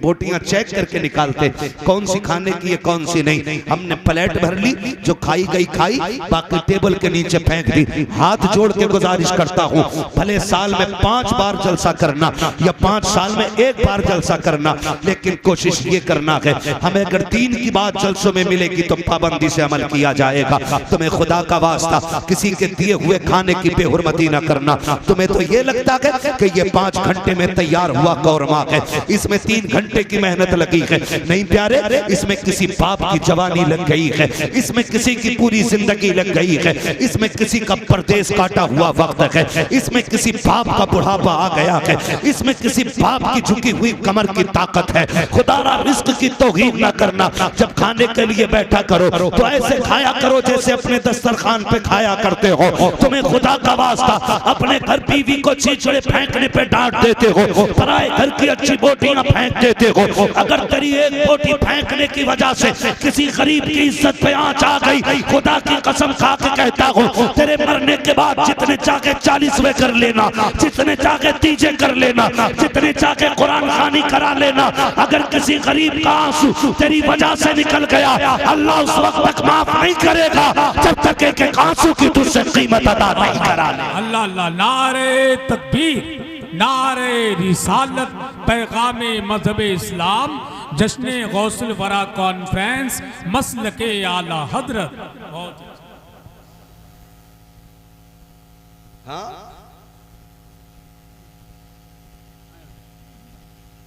बोटियां चेक करके निकालते, कौन सी खाने की है कौन सी नहीं। हमने प्लेट भर ली, जो खाई गई खाई, बाकी टेबल के नीचे फेंक दी। हाथ जोड़ के गुजारिश करता हूं, भले साल में 5 बार जलसा करना या 5 साल में 1 बार जलसा करना, लेकिन कोशिश ये करना है हमें अगर 3 की बात जलसों में मिलेगी तो पाबंदी से अमल किया जाएगा। तुम्हें खुदा का वास्ता किसी के दिए हुए खाने की बेहुरमती ना करना। तुम्हें तो ये लगता है कि ये 5 घंटे में तैयार हुआ कौरमा है, इसमें 3 घंटे की मेहनत लगी है। नहीं प्यारे, इसमें किसी बाप की जवानी लग गई है, इसमें किसी की पूरी जिंदगी लग गई है, इसमें किसी का परदेश काटा हुआ वक्त है, इसमें किसी बाप का बुढ़ापा आ गया है, इसमें किसी बाप की झुकी हुई कमर की ताकत है। खुदारा रिस्क की तौहीन ना करना। जब खाने के लिए बैठा करो तो ऐसे खाया करो जैसे अपने दस्तरखान पे खाया करते हो। तुम्हें खुदा का वास्ता अपने घर बीवी को चीचड़े फेंकने पे डांट देते हो, पराए घर की अच्छी बोटियां फेंक देते हो। अगर तेरी एक बोटी फेंकने की वजह से किसी गरीब की इज्जत पे आंच आ गई, खुदा की कसम खा के कहता हूं, तेरे मरने के बाद जितने चाहे 40वें कर लेना, जितने चाहे तीजे कर लेना, जितने चाहे कुरान खानी करा लेना, अगर किसी गरीब का आंसू तेरी वजह से निकल गया, अल्लाह उस वक्त तक माफ नहीं करेगा जब तक एक आंसू की तुझसे कीमत अदा नहीं करा ले। अल्लाह अल्लाह। नारे तकबीर, नारे रिसालत, पैगामे मजहब इस्लाम, जश्न गौसुल वरा कॉन्फ्रेंस, मसलके आला हजरत। हाँ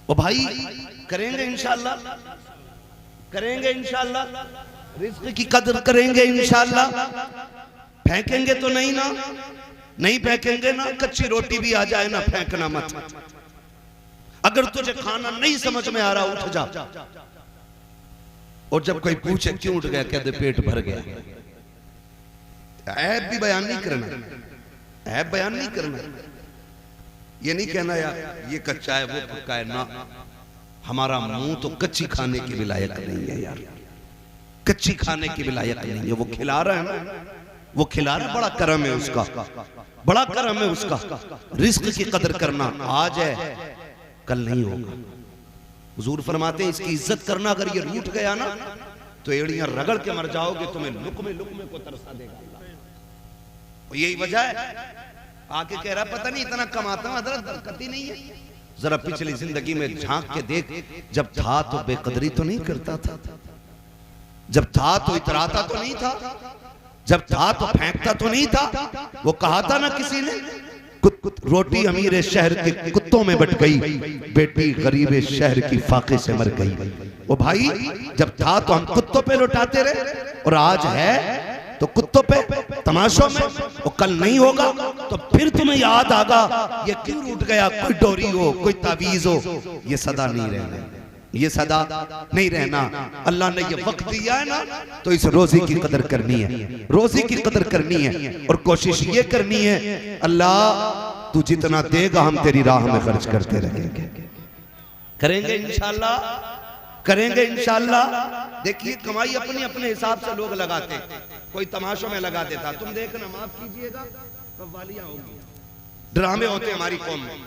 ओ भाई, करेंगे इंशाअल्लाह, करेंगे इंशाअल्लाह, रिज़्क़ की कदर करेंगे इंशाअल्लाह। फेंकेंगे तो नहीं ना, नहीं फेंकेंगे ना। कच्ची रोटी भी आ जाए ना, फेंकना मत। अगर तुझे खाना नहीं समझ में आ रहा, उठ जा, और जब कोई पूछे क्यों उठ गया, कह दे पेट भर गया। ऐब भी बयान नहीं करना, ऐब बयान नहीं करना। ये नहीं कहना यार ये कच्चा है वो पक्का है ना। हमारा मुंह तो कच्ची खाने की भी लायक नहीं है यार, कच्ची खाने की भी लायक नहीं है। वो खिला रहा है ना, वो खिला रहा है, बड़ा करम है उसका, बड़ा करम है उसका। रिस्क की कदर करना आज है, कल नहीं होगा। हुजूर फरमाते हैं इसकी इज्जत करना, अगर ये रूठ गया ना तो एड़ियां रगड़ के मर जाओगे, तुम्हें लुकमे लुकमे को तरसा देगा। यही वजह है, आके कह रहा पता नहीं इतना कमाता हूं, हजरत बरकत ही नहीं है। जरा पिछली जिंदगी में झांक के देख, जब था तो बेकदरी तो नहीं करता था, जब था तो इतराता तो नहीं था, जब था तो फेंकता तो नहीं था। वो कहा था ना किसी ने, रोटी अमीर शहर के कुत्तों में बट गई, बेटी गरीब शहर की फाके से मर गई। वो भाई जब था तो हम कुत्तों पे लुटाते रहे, और आज है तो कुत्तों पे तमाशों में। वो कल नहीं होगा तो फिर तुम्हें याद आगा ये क्यों रूठ गया, कोई डोरी हो, कोई तावीज हो। ये सदा नहीं रहना, ये सदा नहीं रहना। अल्लाह ने ये वक्त दिया है ना, तो इस रोजी की कदर करनी है, रोजी की कदर करनी है। और कोशिश ये करनी है, अल्लाह तू जितना देगा हम तेरी राह में खर्च करते रहेंगे, करेंगे इंशाअल्लाह, करेंगे इंशाअल्लाह। देखिए कमाई अपनी अपने हिसाब से लोग लगाते हैं, कोई तमाशों में लगा देता। तुम देखना, माफ कीजिएगा, कव्वालियां होंगी, ड्रामे होते हमारी कौम में।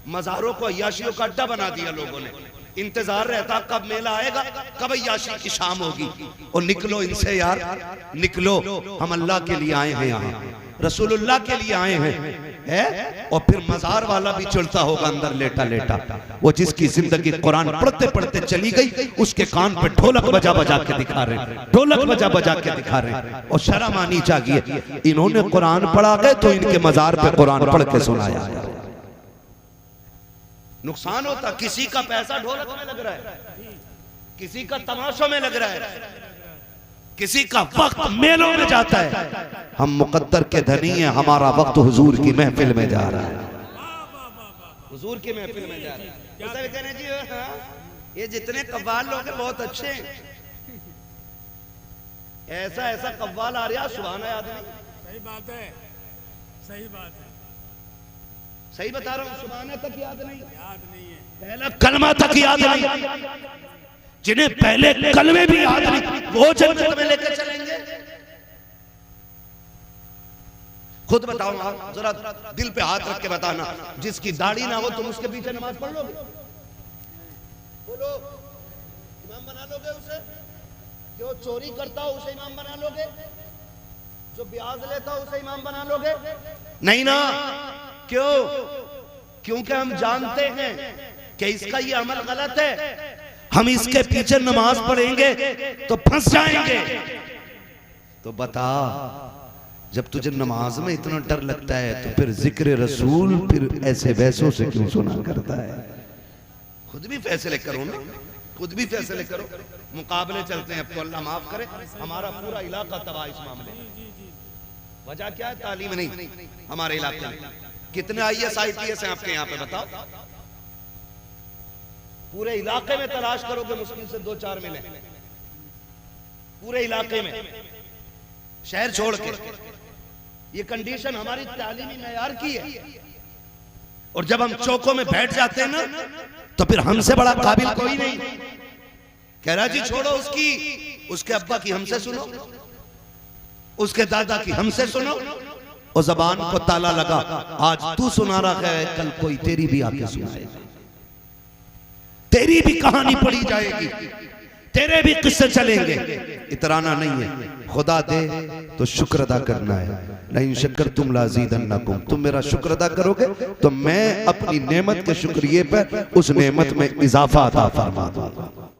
मज़ारों को अय्याशियों का अड्डा बना दिया लोगों ने। इंतजार रहता कब मेला आएगा, कब अय्याशी की शाम होगी। और निकलो इनसे यार, निकलो, हम अल्लाह के लिए आए हैं, यहाँ रसूलुल्लाह के लिए आए हैं। और फिर मजार वाला भी चलता होगा अंदर लेटा लेटा। वो जिसकी जिंदगी कुरान पढ़ते पढ़ते चली गई, उसके कान पे ढोलक बजा बजा के दिखा रहे हैं, ढोलक बजा बजा के दिखा रहे हैं। और शर्म आनी चाहिए, इन्होंने कुरान पढ़ा गए तो इनके मजार पे कुरान पढ़ के सुनाया। नुकसान होता, किसी का पैसा ढोलक में लग रहा है, किसी का तमाशों में लग रहा है, किसी का वक्त मेलों में जाता है। हम मुकद्दर के धनी हैं, हमारा वक्त हुजूर की महफिल में जा रहा है, हुजूर की महफिल में जा रहा है। कहने जी ये जितने कव्वाल लोग हैं बहुत अच्छे हैं, ऐसा ऐसा कव्वाल आ रहा, सुभान आदमी। सही बात है, सही बात है, सही बता रहा हूँ। सुभान तक याद नहीं है, पहला कलमा तक याद नहीं। जिन्हें पहले कलमे भी याद नहीं, वो जन्नत में लेकर चलेंगे। खुद बताओ आप, जरा दिल पे हाथ रख के बताना, जिसकी दाढ़ी ना हो तुम उसके पीछे नमाज पढ़ लोगे? बोलो, इमाम बना लोगे उसे? जो चोरी करता हो उसे इमाम बना लोगे? जो ब्याज लेता हो उसे इमाम बना लोगे? नहीं ना। क्यों? क्योंकि हम जानते हैं कि इसका ये अमल गलत है। हम इसके पीछे नमाज पढ़ेंगे तो फंस जाएंगे। तो बता, जब तुझे नमाज में इतना डर लगता है तो फिर जिक्र रसूल फिर ऐसे वैसों से क्यों सुना करता है? खुद भी फैसले करो ना, खुद भी फैसले करो। मुकाबले चलते हैं, अब तो अल्लाह माफ करे, हमारा पूरा इलाका तबाह इस मामले में। वजह क्या है? तालीम नहीं हमारे इलाके में। कितने IAS IPS हैं आपके यहाँ पे बताओ? पूरे इलाके में तलाश करोगे मुश्किल से 2-4 मिले, पूरे इलाके में, शहर छोड़ के। ये कंडीशन हमारी तालीमी मेयार की है। और जब हम चौकों में बैठ जाते हैं ना, तो फिर हमसे बड़ा काबिल कोई नहीं। कह रहा जी छोड़ो उसकी, उसके अब्बा की हमसे सुनो, उसके दादा की हमसे सुनो। और जबान को ताला लगा, आज तू सुना रहा है, कल कोई तेरी भी आके सुनाएगा, तेरी भी कहानी पढ़ी जाएगी, तेरे भी किस्से चलेंगे। इतराना नहीं है, खुदा दे तो शुक्र अदा करना है। नहीं शक्कर तुम लाज़ीदन्नकुम, तुम मेरा शुक्र अदा करोगे तो मैं अपनी नेमत के शुक्रिये पर उस नेमत में इजाफा अता फरमा दूंगा।